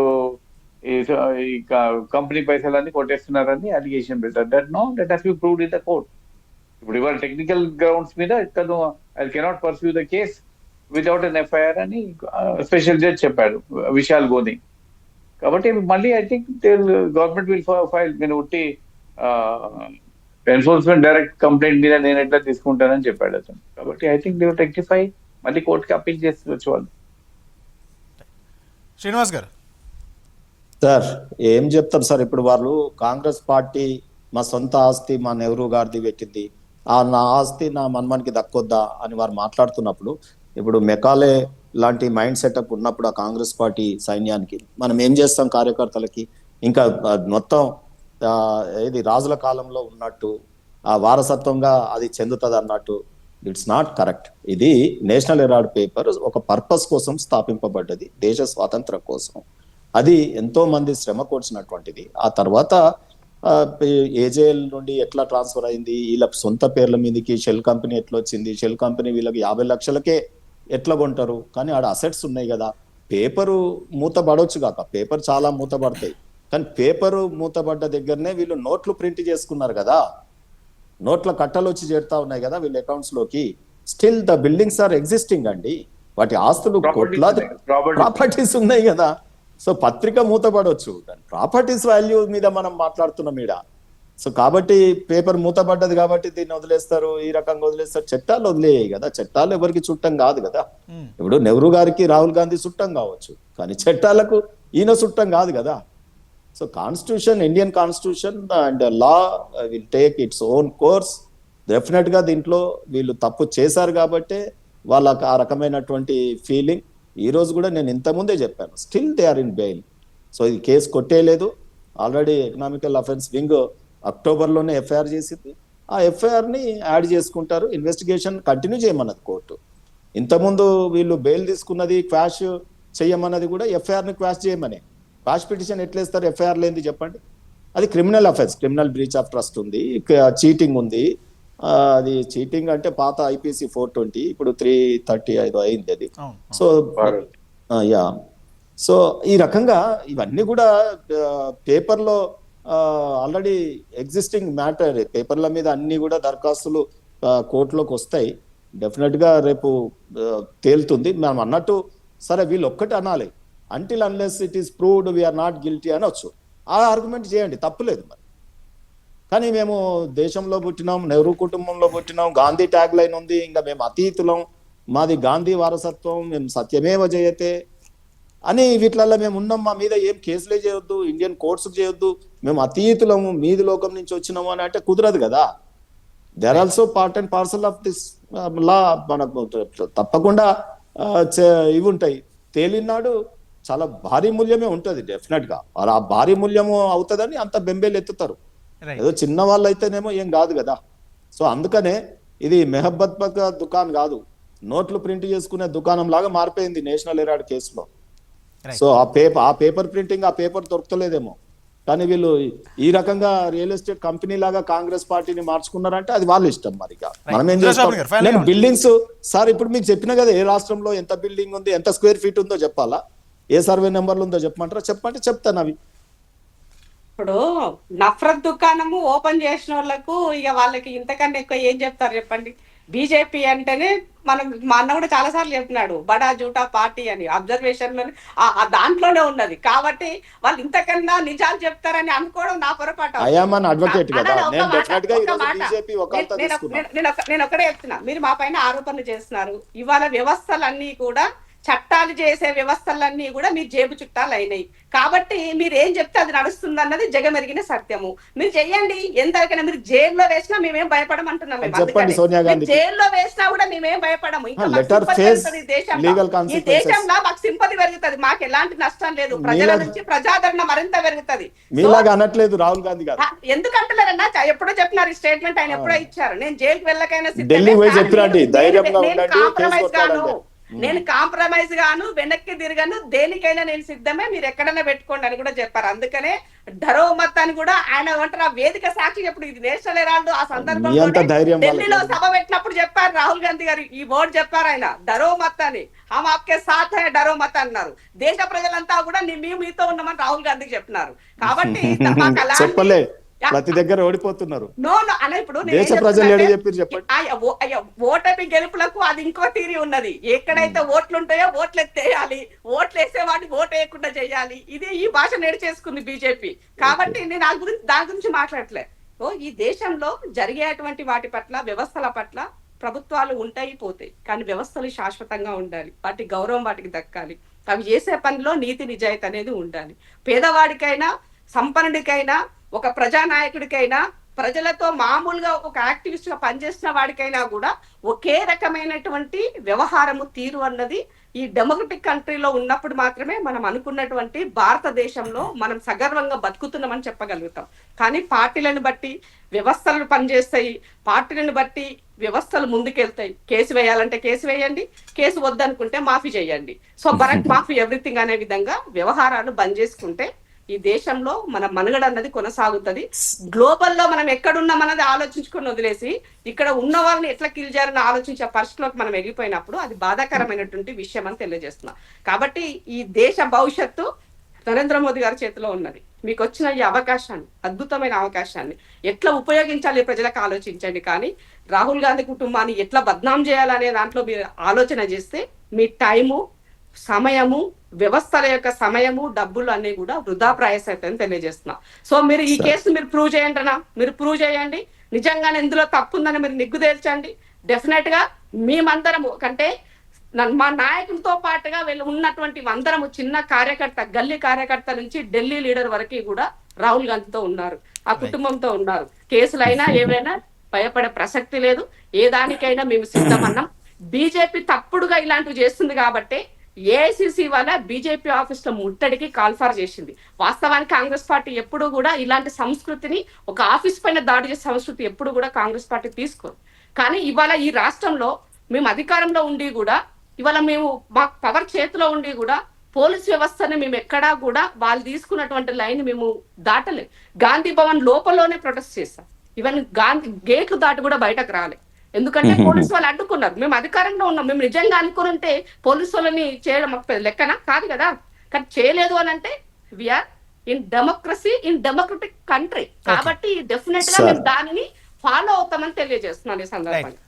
ఈ కంపెనీ పైసలన్నీ కొట్టేస్తున్నారని అలిగేషన్ పెట్టారు. That no that has be proved in the court. ఇప్పుడు ఇవాళ టెక్నికల్ గ్రౌండ్స్ మీద తను I cannot pursue the case without an FIR అని స్పెషల్ జడ్జ్ చెప్పాడు, విశాల్ గోని. కాబట్టి మళ్ళీ I think government will file, నేను ఉట్టి ఎన్ఫోర్స్మెంట్ డైరెక్ట్ కంప్లైంట్ మీద నేను ఎట్లా తీసుకుంటానని చెప్పాడు అతను. కాబట్టి I think they will rectify, మళ్ళీ కోర్టుకి అప్పీల్ చేసుకోవచ్చు వాళ్ళు. శ్రీనివాస్ గారు. సార్ ఏం చెప్తాం సార్, ఇప్పుడు వాళ్ళు కాంగ్రెస్ పార్టీ మా సొంత ఆస్తి మా నెహ్రూ గారిది పెట్టింది, నా ఆస్తి నా మన్మన్కి దక్కొద్దా అని వారు మాట్లాడుతున్నప్పుడు, ఇప్పుడు మెకాలే లాంటి మైండ్ సెటప్ ఉన్నప్పుడు ఆ కాంగ్రెస్ పార్టీ సైన్యానికి మనం ఏం చేస్తాం కార్యకర్తలకి? ఇంకా మొత్తం ఏది రాజుల కాలంలో ఉన్నట్టు ఆ వారసత్వంగా అది చెందుతుంది అన్నట్టు. It's not correct. ఇది నేషనల్ హెరాల్డ్ పేపర్ ఒక పర్పస్ కోసం స్థాపింపబడ్డది, దేశ స్వాతంత్రం కోసం. అది ఎంతో మంది శ్రమ కూర్చున్నటువంటిది. ఆ తర్వాత ఏజేఎల్ నుండి ఎట్లా ట్రాన్స్ఫర్ అయింది, వీళ్ళ సొంత పేర్ల మీదకి షెల్ కంపెనీ ఎట్లా వచ్చింది, షెల్ కంపెనీ వీళ్ళకి 50 లక్షలకే ఎట్లా కొంటారు? కానీ ఆడ అసెట్స్ ఉన్నాయి కదా. పేపరు మూతపడవచ్చు కాక, పేపర్ చాలా మూతపడతాయి, కానీ పేపరు మూతపడ్డ దగ్గరనే వీళ్ళు నోట్లు ప్రింట్ చేసుకున్నారు కదా, నోట్ల కట్టలు వచ్చి చేరుతా ఉన్నాయి కదా వీళ్ళ అకౌంట్స్ లోకి. Still the buildings are existing అండి, వాటి ఆస్తులు కోట్లాది ప్రాపర్టీస్ ఉన్నాయి కదా. సో పత్రిక మూతపడవచ్చు, ప్రాపర్టీస్ వాల్యూ మీద మనం మాట్లాడుతున్నాం ఈడ. సో కాబట్టి పేపర్ మూతపడ్డది కాబట్టి దీన్ని వదిలేస్తారు, ఈ రకంగా వదిలేస్తారు. చట్టాలు వదిలేయాయి కదా, చట్టాలు ఎవరికి చుట్టం కాదు కదా. ఇప్పుడు నెహ్రూ గారికి రాహుల్ గాంధీ చుట్టం కావచ్చు, కానీ చట్టాలకు ఈయన చుట్టం కాదు కదా. So constitution, Indian constitution and law will take its own course. Definite గా దీంట్లో వీళ్ళు తప్పు చేశారు కాబట్టి వాళ్ళకి ఆ రకమైనటువంటి ఫీలింగ్. ఈ రోజు కూడా నేను ఇంతకుముందే చెప్పాను, still they are in bail. So ఇది కేసు కొట్టేయలేదు. ఆల్రెడీ ఎకనామికల్ అఫెన్స్ వింగ్ అక్టోబర్లోనే ఎఫ్ఐఆర్ చేసింది. ఆ ఎఫ్ఐఆర్ని యాడ్ చేసుకుంటారు, ఇన్వెస్టిగేషన్ కంటిన్యూ చేయమన్నది కోర్టు. ఇంతకుముందు వీళ్ళు బెయిల్ తీసుకున్నది క్వాష్ చేయమన్నది కూడా ఎఫ్ఐఆర్ని క్వాష్ చేయమని. క్వాష్ పిటిషన్ ఎట్లేస్తారు ఎఫ్ఐఆర్ లేనిది చెప్పండి? అది criminal offence, criminal breach of trust ఉంది, చీటింగ్ ఉంది. అది చీటింగ్ అంటే పాత ఐపీసీ 420, ఇప్పుడు 335 అయింది అది. సో యా, సో ఈ రకంగా ఇవన్నీ కూడా పేపర్లో ఆల్రెడీ ఎగ్జిస్టింగ్ మ్యాటర్. పేపర్ల మీద అన్ని కూడా దరఖాస్తులు కోర్టులోకి వస్తాయి. డెఫినెట్ గా రేపు తేలుతుంది. మనం అన్నట్టు సరే వీళ్ళు ఒక్కటి అనాలి, until unless it is proved we are not guilty అనొచ్చు. ఆ ఆర్గ్యుమెంట్ చేయండి, తప్పులేదు మరి. కానీ మేము దేశంలో పుట్టినాం, నెహ్రూ కుటుంబంలో పుట్టినాం, గాంధీ ట్యాగ్ లైన్ ఉంది, ఇంకా మేము అతీతులం, మాది గాంధీ వారసత్వం, మేము సత్యమేవ జయతే అని వీటిలలో మేము ఉన్నాం, మా మీద ఏం కేసులే చేయొద్దు, ఇండియన్ కోర్ట్స్ చేయొద్దు, మేము అతీతులము, మీది లోకం నుంచి వచ్చినాము అని అంటే కుదరదు కదా. They are also part and parcel of this law. మనకు తప్పకుండా ఇవి ఉంటాయి. తేలినాడు చాలా భారీ మూల్యమే ఉంటుంది డెఫినెట్ గా. ఆ భారీ మూల్యము అవుతుందని అంత బెంబేలు ఎత్తుతారు. ఏదో చిన్న వాళ్ళు అయితేనేమో ఏం కాదు కదా. సో అందుకనే ఇది మెహబ్బత్ దుకాణం కాదు, నోట్లు ప్రింట్ చేసుకునే దుకాణం లాగా మారిపోయింది నేషనల్ హెరాల్డ్ కేసులో. సో ఆ పేపర్ ప్రింటింగ్, ఆ పేపర్ దొరకలేదేమో, కానీ వీళ్ళు ఈ రకంగా రియల్ ఎస్టేట్ కంపెనీ లాగా కాంగ్రెస్ పార్టీని మార్చుకున్నారంటే అది వాళ్ళ ఇష్టం. మరి మనం ఏం చేస్తాం? నేను బిల్డింగ్స్ సార్ ఇప్పుడు మీకు చెప్పిన కదా, ఏ రాష్ట్రంలో ఎంత బిల్డింగ్ ఉంది, ఎంత స్క్వేర్ ఫీట్ ఉందో చెప్పాలా, ఏ సర్వే నెంబర్లు ఉందో చెప్పమంటారా? చెప్పంటే చెప్తాను అవి. ఇప్పుడు నఫరత్ దుకాణము ఓపెన్ చేసిన వాళ్ళకు ఇక వాళ్ళకి ఇంతకన్నా ఎక్కువ ఏం చెప్తారు చెప్పండి? బీజేపీ అంటేనే మనం మా అన్న కూడా చాలా సార్లు చెప్తున్నాడు బడా జూటా పార్టీ అని అబ్జర్వేషన్ లో దాంట్లోనే ఉన్నది. కాబట్టి వాళ్ళు ఇంతకన్నా నిజాలు చెప్తారని అనుకోవడం నా పొరపాటు. నేను ఒకటే చెప్తున్నా, మీరు మా పైన ఆరోపణలు చేస్తున్నారు. ఇవాళ వ్యవస్థలన్నీ కూడా చట్టాలు చేసే వ్యవస్థలన్నీ కూడా మీరు జేబు చుట్టాలు అయినాయి. కాబట్టి మీరు ఏం చెప్తే అది నడుస్తుంది అన్నది జగమెరిగిన సత్యము. మీరు చెయ్యండి, ఎంతకైనా మీరు జైల్లో వేసినా మేమేం భయపడమంటున్నాం. జైల్లో వేసినా కూడా మేమేం భయపడము. ఇంకా ఈ దేశంలో మాకు సింపతి పెరుగుతుంది, మాకు ఎలాంటి నష్టం లేదు. ప్రజల నుంచి ప్రజాదరణ మరింత పెరుగుతుంది. అనట్లేదు రాహుల్ గాంధీ గారు, ఎందుకంటున్నారన్నా ఎప్పుడో చెప్పినారు ఈ స్టేట్మెంట్, ఆయన ఎప్పుడో ఇచ్చారు. నేను జైలుకి వెళ్ళకైనా కాంప్రమైజ్ గాను, నేను కాంప్రమైజ్ గాను, వెనక్కి తిరగను, దేనికైనా నేను సిద్ధమే, మీరు ఎక్కడైనా పెట్టుకోండి అని కూడా చెప్పారు. అందుకనే ధరోమత్ అని కూడా ఆయన అంటారు ఆ వేదిక సాక్షి ఎప్పుడు ఇది నేషనల్ హెరాల్డ్ ఆ సందర్భంలో ఢిల్లీలో సభ పెట్టినప్పుడు చెప్పారు రాహుల్ గాంధీ గారు ఈ వర్డ్ చెప్పారు ఆయన, ధరోమత్ అని. హమ్ ఆప్కే సాథ్ హై ధరోమత్ అన్నారు. దేశ ప్రజలంతా కూడా మీతో ఉన్నామని రాహుల్ గాంధీకి చెప్పినారు. కాబట్టి ప్రతి దగ్గర ఓడిపోతున్నారు. ఇప్పుడు దేశ ప్రజలు చెప్పండి, ఓటమి గెలుపులకు అది ఇంకో తీరి ఉన్నది. ఎక్కడైతే ఓట్లు ఉంటాయో ఓట్లు ఎత్తేయాలి, ఓట్లు వేసేవాడిని ఓటు వేయకుండా చేయాలి. ఇది ఈ భాష నేర్చేసుకుంది బీజేపీ. కాబట్టి నేను దాని గురించి మాట్లాడలే. ఈ దేశంలో జరిగేటువంటి వాటి పట్ల, వ్యవస్థల పట్ల ప్రభుత్వాలు ఉంటాయి పోతాయి, కానీ వ్యవస్థలు శాశ్వతంగా ఉండాలి. వాటి గౌరవం వాటికి దక్కాలి. అవి చేసే పనిలో నీతి నిజాయితీ అనేది ఉండాలి. పేదవాడికైనా సంపన్నుడికైనా ఒక ప్రజానాయకుడికైనా ప్రజలతో మామూలుగా ఒక యాక్టివిస్ట్ గా పనిచేసిన వాడికైనా కూడా ఒకే రకమైనటువంటి వ్యవహారము తీరు అన్నది ఈ డెమోక్రటిక్ కంట్రీలో ఉన్నప్పుడు మాత్రమే మనం అనుకున్నటువంటి భారతదేశంలో మనం సగర్వంగా బతుకుతున్నామని చెప్పగలుగుతాం. కానీ పార్టీలను బట్టి వ్యవస్థలు పనిచేస్తాయి, పార్టీలను బట్టి వ్యవస్థలు ముందుకెళ్తాయి. కేసు వేయాలంటే కేసు వేయండి, కేసు వద్దనుకుంటే మాఫీ చేయండి. సో భరత్ మాఫీ ఎవ్రీథింగ్ అనే విధంగా వ్యవహారాలు బంద్ చేసుకుంటే ఈ దేశంలో మన మనుగడ అన్నది కొనసాగుతుంది. గ్లోబల్ లో మనం ఎక్కడున్నాం అన్నది ఆలోచించుకొని వదిలేసి ఇక్కడ ఉన్న వాళ్ళని ఎట్లా కిల్ చేయాలని ఆలోచించే పరిస్థితిలోకి మనం వెళ్ళిపోయినప్పుడు అది బాధాకరమైనటువంటి విషయం అని తెలియజేస్తున్నాం. కాబట్టి ఈ దేశ భవిష్యత్తు నరేంద్ర మోదీ గారి చేతిలో ఉన్నది. మీకు వచ్చిన ఈ అవకాశాన్ని, అద్భుతమైన అవకాశాన్ని ఎట్లా ఉపయోగించాలి ప్రజలకు ఆలోచించండి. కానీ రాహుల్ గాంధీ కుటుంబాన్ని ఎట్లా బద్నాం చేయాలనే దాంట్లో మీరు ఆలోచన చేస్తే మీ టైము, సమయము, వ్యవస్థల యొక్క సమయము, డబ్బులు అన్ని కూడా వృధా ప్రయాసని తెలియజేస్తున్నా. సో మీరు ఈ కేసు మీరు ప్రూవ్ చేయండి అన్నా, మీరు ప్రూవ్ చేయండి. నిజంగానే ఇందులో తప్పు ఉందని మీరు నిగ్గు తేల్చండి. డెఫినెట్ గా మేమందరము కంటే మా నాయకులతో పాటుగా వీళ్ళు ఉన్నటువంటి అందరము చిన్న కార్యకర్త, గల్లీ కార్యకర్త నుంచి ఢిల్లీ లీడర్ వరకు కూడా రాహుల్ గాంధీతో ఉన్నారు, ఆ కుటుంబంతో ఉన్నారు. కేసులైనా ఏవైనా భయపడే ప్రసక్తి లేదు. ఏ దానికైనా మేము సిద్ధమన్నాం. బీజేపీ తప్పుడుగా ఇలాంటివి చేస్తుంది కాబట్టి ఏఐసిసి వల్ల బీజేపీ ఆఫీస్ లో ముట్టడికి కాల్ఫార్ చేసింది. వాస్తవానికి కాంగ్రెస్ పార్టీ ఎప్పుడు కూడా ఇలాంటి సంస్కృతిని, ఒక ఆఫీస్ పైన దాడి చేసే సంస్కృతి ఎప్పుడు కూడా కాంగ్రెస్ పార్టీ తీసుకోరు. కానీ ఇవాళ ఈ రాష్ట్రంలో మేము అధికారంలో ఉండి కూడా, ఇవాళ మేము మా పవర్ చేతిలో ఉండి కూడా పోలీస్ వ్యవస్థని మేము ఎక్కడా కూడా వాళ్ళు తీసుకున్నటువంటి లైన్ మేము దాటలేదు. గాంధీ భవన్ లోపలలోనే ప్రొటెస్ట్ చేస్తాం. ఈవెన్ గాంధీ గేట్లు దాటి కూడా బయటకు రాలేదు. ఎందుకంటే పోలీసు వాళ్ళు అడ్డుకున్నారు. మేము అధికారంలో ఉన్నాం. మేము నిజంగా అనుకుని ఉంటే పోలీసు వాళ్ళని చేయడం లెక్కన కాదు కదా. కానీ చేయలేదు అని అంటే we are in democracy, in democratic country. కాబట్టి డెఫినెట్ గా మేము దానిని ఫాలో అవుతామని తెలియజేస్తున్నాను ఈ సందర్భంగా.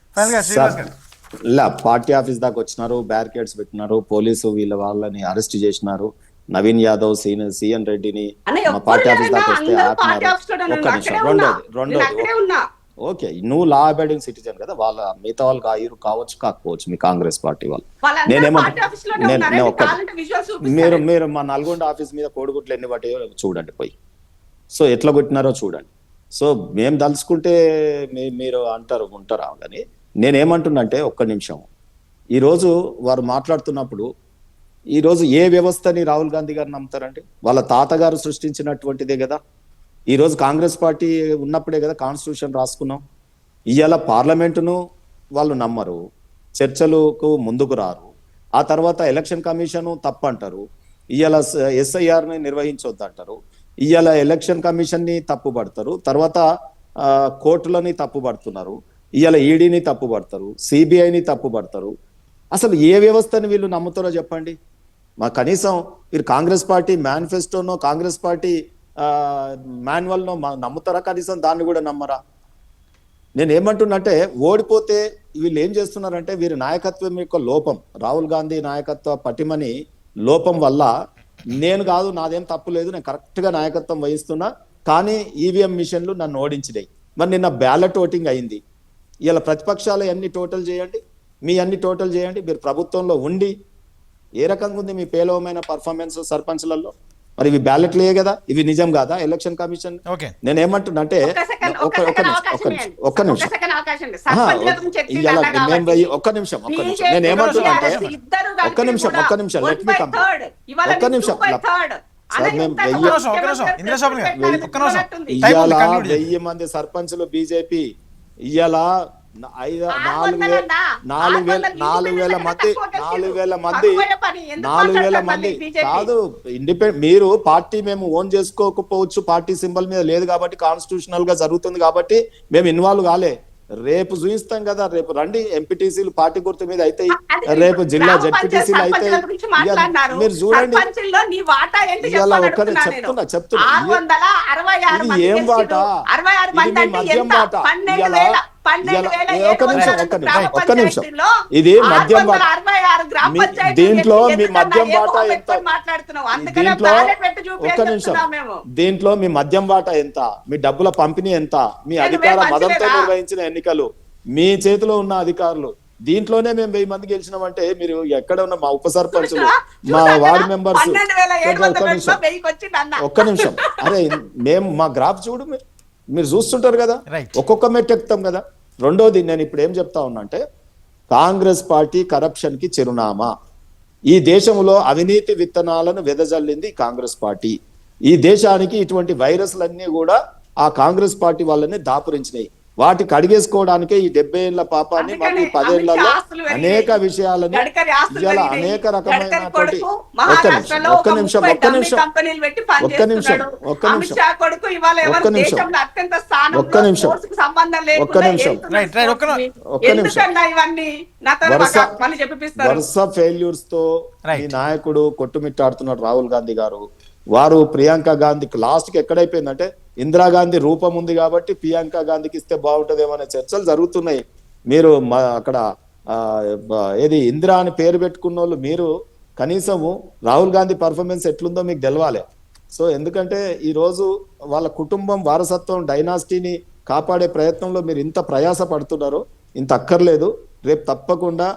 పార్టీ ఆఫీస్ దాకా వచ్చినారు, బ్యారికేడ్స్ పెట్టినారు, పోలీసు వాళ్ళని అరెస్ట్ చేసినారు. నవీన్ యాదవ్, సిఎన్ రెడ్డిని పార్టీ ఆఫీస్ దాకా వస్తే రెండోది ఓకే, నువ్వు లా అబైడింగ్ సిటిజన్ కదా, వాళ్ళ మిగతా వాళ్ళు కావచ్చు కాకపోవచ్చు మీ కాంగ్రెస్ పార్టీ వాళ్ళు. మీరు మా నల్గొండ ఆఫీస్ మీద కోడిగుట్లు ఎన్ని పట్టాయో చూడండి పోయి. సో ఎట్లా కొట్టినారో చూడండి. సో మేము దలుచుకుంటే మీరు ఉంటారా కానీ నేనేమంటున్నంటే ఒక్క నిమిషం, ఈరోజు వారు మాట్లాడుతున్నప్పుడు ఈరోజు ఏ వ్యవస్థని రాహుల్ గాంధీ గారు నమ్ముతారండి? వాళ్ళ తాతగారు సృష్టించినటువంటిదే కదా. ఈరోజు కాంగ్రెస్ పార్టీ ఉన్నప్పుడే కదా కాన్స్టిట్యూషన్ రాసుకున్నాం. ఇవాళ పార్లమెంటును వాళ్ళు నమ్మరు, చర్చలకు ముందుకు రారు. ఆ తర్వాత ఎలక్షన్ కమిషన్ తప్పంటారు. ఇవాళ ఎస్ఐఆర్ని నిర్వహించొద్దంటారు. ఇవాళ ఎలక్షన్ కమిషన్ని తప్పుపడతారు. తర్వాత కోర్టులని తప్పుపడుతున్నారు. ఇవాళ ఈడీని తప్పుపడతారు, సిబిఐని తప్పుపడతారు. అసలు ఏ వ్యవస్థని వీళ్ళు నమ్ముతారో చెప్పండి. మా కనీసం మీరు కాంగ్రెస్ పార్టీ మేనిఫెస్టోనో, కాంగ్రెస్ పార్టీ మాన్యువల్నో నమ్ముతారా? కనీసం దాన్ని కూడా నమ్మరా? నేను ఏమంటున్నంటే ఓడిపోతే వీళ్ళు ఏం చేస్తున్నారంటే వీరి నాయకత్వం యొక్క లోపం, రాహుల్ గాంధీ నాయకత్వ పటిమని లోపం వల్ల నేను కాదు, నాదేం తప్పు లేదు, నేను కరెక్ట్ గా నాయకత్వం వహిస్తున్నా, కానీ ఈవీఎం మిషన్లు నన్ను ఓడించినాయి. మరి నిన్న బ్యాలెట్ ఓటింగ్ అయింది. ఇలా ప్రతిపక్షాలు అన్ని టోటల్ చేయండి, మీ అన్ని టోటల్ చేయండి. మీరు ప్రభుత్వంలో ఉండి ఏ రకంగా ఉంది మీ పేలవమైన పర్ఫార్మెన్స్ సర్పంచ్లలో? మరి ఇవి బ్యాలెట్లే కదా, ఇవి నిజం కాదా? Election commission okay. నేను ఏమంటున్నా అంటే ఒక్క నిమిషం నేను ఏమంటున్నా అంటే ఒక్క నిమిషం లెట్ మీ కమ్ ఒక్క నిమిషం ఇవాళ 1000 మంది సర్పంచులు బీజేపీ, ఇవాళ 4,000 మంది కాదు ఇండిపెండెంట్. మీరు పార్టీ మేము ఓన్ చేసుకోకపోవచ్చు, పార్టీ సింబల్ మీద లేదు కాబట్టి, కాన్స్టిట్యూషనల్ గా జరుగుతుంది కాబట్టి మేము ఇన్వాల్వ్ కాలే. రేపు చూపిస్తాం కదా, రేపు రండి, ఎంపీటీసీలు పార్టీ గుర్తు మీద అయితే, రేపు జిల్లా జడ్పీటీసీలు అయితే మీరు చూడండి. ఇవాళ ఒక్కడే చెప్తున్నా ఇది ఏం వాట, ఇది మీ మద్యం వాట. ఒక్క నిమిషం ఇది మద్యం వాట. దీంట్లో మీ మద్యం వాట ఎంత? ఒక్క నిమిషం, దీంట్లో మీ మద్యం వాట ఎంత? మీ డబ్బుల పంపిణీ ఎంత? మీ అధికార మదంతో నిర్వహించిన ఎన్నికలు, మీ చేతిలో ఉన్న అధికారులు, దీంట్లోనే మేము 1000 మంది గెలిచినామంటే మీరు ఎక్కడ ఉన్న మా ఉప సర్పంచులు, మా వార్డు మెంబర్స్, ఒక్క నిమిషం అరే మేము మా గ్రాఫ్ చూడు, మీరు చూస్తుంటారు కదా, ఒక్కొక్క మెట్టు ఎక్కుతాం కదా. రెండోది నేను ఇప్పుడు ఏం చెప్తా ఉన్నా అంటే, కాంగ్రెస్ పార్టీ కరప్షన్ కి చిరునామా. ఈ దేశంలో అవినీతి విత్తనాలను వెదజల్లింది కాంగ్రెస్ పార్టీ. ఈ దేశానికి ఇటువంటి వైరస్లన్నీ కూడా ఆ కాంగ్రెస్ పార్టీ వాళ్ళని దాపురించినాయి. వాటికి అడిగేసుకోవడానికే ఈ 70 ఏళ్ల పాపాన్ని, మాకు 10 ఏళ్లలో అనేక విషయాలని, ఇవాళ అనేక రకమైనటువంటి ఒక్క నిమిషం వరుస ఫెయిల్యూర్స్ తో ఈ నాయకుడు కొట్టుమిట్టాడుతున్నాడు రాహుల్ గాంధీ గారు. వారు ప్రియాంక గాంధీకి లాస్ట్ కి ఎక్కడైపోయిందంటే, ఇందిరాగాంధీ రూపం ఉంది కాబట్టి ప్రియాంక గాంధీకి ఇస్తే బాగుంటదేమో అనే చర్చలు జరుగుతున్నాయి. మీరు అక్కడ ఏది ఇందిరా అని పేరు పెట్టుకున్న వాళ్ళు, మీరు కనీసము రాహుల్ గాంధీ పర్ఫార్మెన్స్ ఎట్లుందో మీకు తెలవాలి. సో ఎందుకంటే ఈ రోజు వాళ్ళ కుటుంబం వారసత్వం డైనాసిటీని కాపాడే ప్రయత్నంలో మీరు ఇంత ప్రయాస పడుతున్నారు, ఇంత అక్కర్లేదు. రేపు తప్పకుండా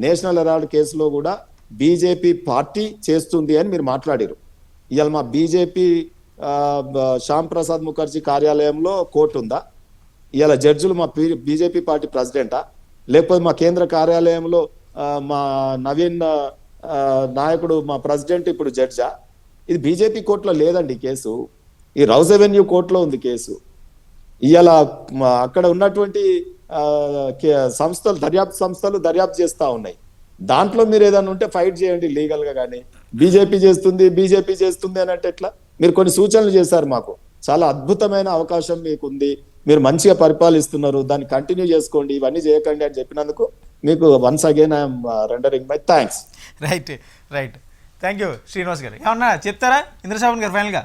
నేషనల్ హెరాల్డ్ కేసులో కూడా బీజేపీ పార్టీ చేస్తుంది అని మీరు మాట్లాడారు. ఇవాళ మా బీజేపీ శ్యామ్ ప్రసాద్ ముఖర్జీ కార్యాలయంలో కోర్టు ఉందా? ఇవాళ జడ్జిలు మా బీజేపీ పార్టీ ప్రెసిడెంటా? లేకపోతే మా కేంద్ర కార్యాలయంలో మా నవీన్ నాయకుడు మా ప్రెసిడెంట్ ఇప్పుడు జడ్జా? ఇది బీజేపీ కోర్టులో లేదండి కేసు, ఈ రౌజ్ అవెన్యూ కోర్టులో ఉంది కేసు. ఇవాళ అక్కడ ఉన్నటువంటి సంస్థలు, దర్యాప్తు సంస్థలు దర్యాప్తు చేస్తా ఉన్నాయి. దాంట్లో మీరు ఏదైనా ఉంటే ఫైట్ చేయండి లీగల్ గా. కానీ బీజేపీ చేస్తుంది అని అంటే ఎట్లా? మీరు కొన్ని సూచనలు చేశారు మాకు, చాలా అద్భుతమైన అవకాశం మీకు ఉంది, మీరు మంచిగా పరిపాలిస్తున్నారు, దాన్ని కంటిన్యూ చేసుకోండి, ఇవన్నీ చేయకండి అని చెప్పినందుకు మీకు once again I'm rendering my thanks. Right thank you Srinivas గారు. ఏమన్నా చెప్తారా ఇంద్రశావన్ గారు ఫైనల్ గా?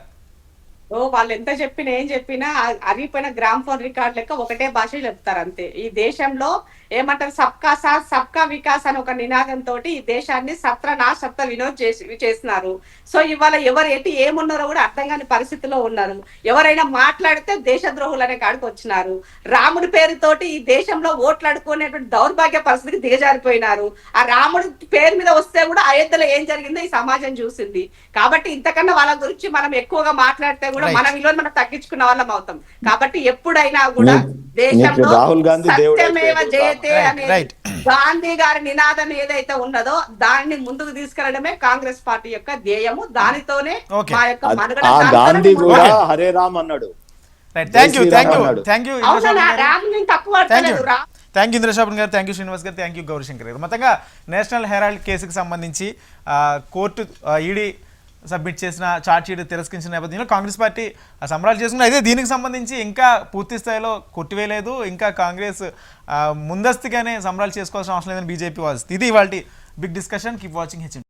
వాళ్ళు ఎంత చెప్పినా ఏం చెప్పినా అరిగిపోయిన గ్రామ్ ఫోన్ రికార్డ్ లెక్క ఒకటే భాష చెప్తారు అంతే. ఈ దేశంలో ఏమంటారు, సబ్కా సాత్ సబ్కా వికాస్ అని ఒక నినాదంతో ఈ దేశాన్ని సత్ర వినోద్ చేస్తున్నారు. సో ఇవాళ ఎవరు ఎటు ఏమున్నారో కూడా అర్థం కాని పరిస్థితిలో ఉన్నారు. ఎవరైనా మాట్లాడితే దేశద్రోహులు అనే కాడికి వచ్చినారు. రాముడి పేరుతోటి ఈ దేశంలో ఓట్లు అడుకునేటువంటి దౌర్భాగ్య పరిస్థితికి దిగజారిపోయినారు. ఆ రాముడి పేరు మీద వస్తే కూడా అయోధ్యలో ఏం జరిగిందో ఈ సమాజం చూసింది. కాబట్టి ఇంతకన్నా వాళ్ళ గురించి మనం ఎక్కువగా మాట్లాడితే కూడా మన విలువను మనం తగ్గించుకున్న వాళ్ళం అవుతాం. కాబట్టి ఎప్పుడైనా కూడా దేశంలో సత్యమేవ జయతే అనేది గాంధీ గారి నినాదం ఏదైతే ఉన్నదో దాన్ని ముందుకు తీసుకెళ్లడమే కాంగ్రెస్ పార్టీ యొక్క ధ్యేయము. దానితోనే మా యొక్క మనుగడ. గాంధీ కూడా హరే రామ్ అన్నాడు. థ్యాంక్ యూ ఇంద్రశాపన్ గారు, థ్యాంక్ యూ శ్రీనివాస్ గారు, థ్యాంక్ యూ గౌరీశంకర్ గారు. మొత్తంగా నేషనల్ హెరాల్డ్ కేసుకు సంబంధించి కోర్టు ఈడీ సబ్మిట్ చేసిన ఛార్జ్ షీట్ తిరస్కరించిన నేపథ్యంలో కాంగ్రెస్ పార్టీ సంబరాలు చేసుకున్నారు. అయితే దీనికి సంబంధించి ఇంకా పూర్తి స్థాయిలో కొట్టివేయలేదు, ఇంకా కాంగ్రెస్ ముందస్తుగానే సంబరాలు చేసుకోవాల్సిన అవసరం లేదని బీజేపీ వాదిస్తుంది. ఇది ఇవాళ big discussion. Keep watching HM.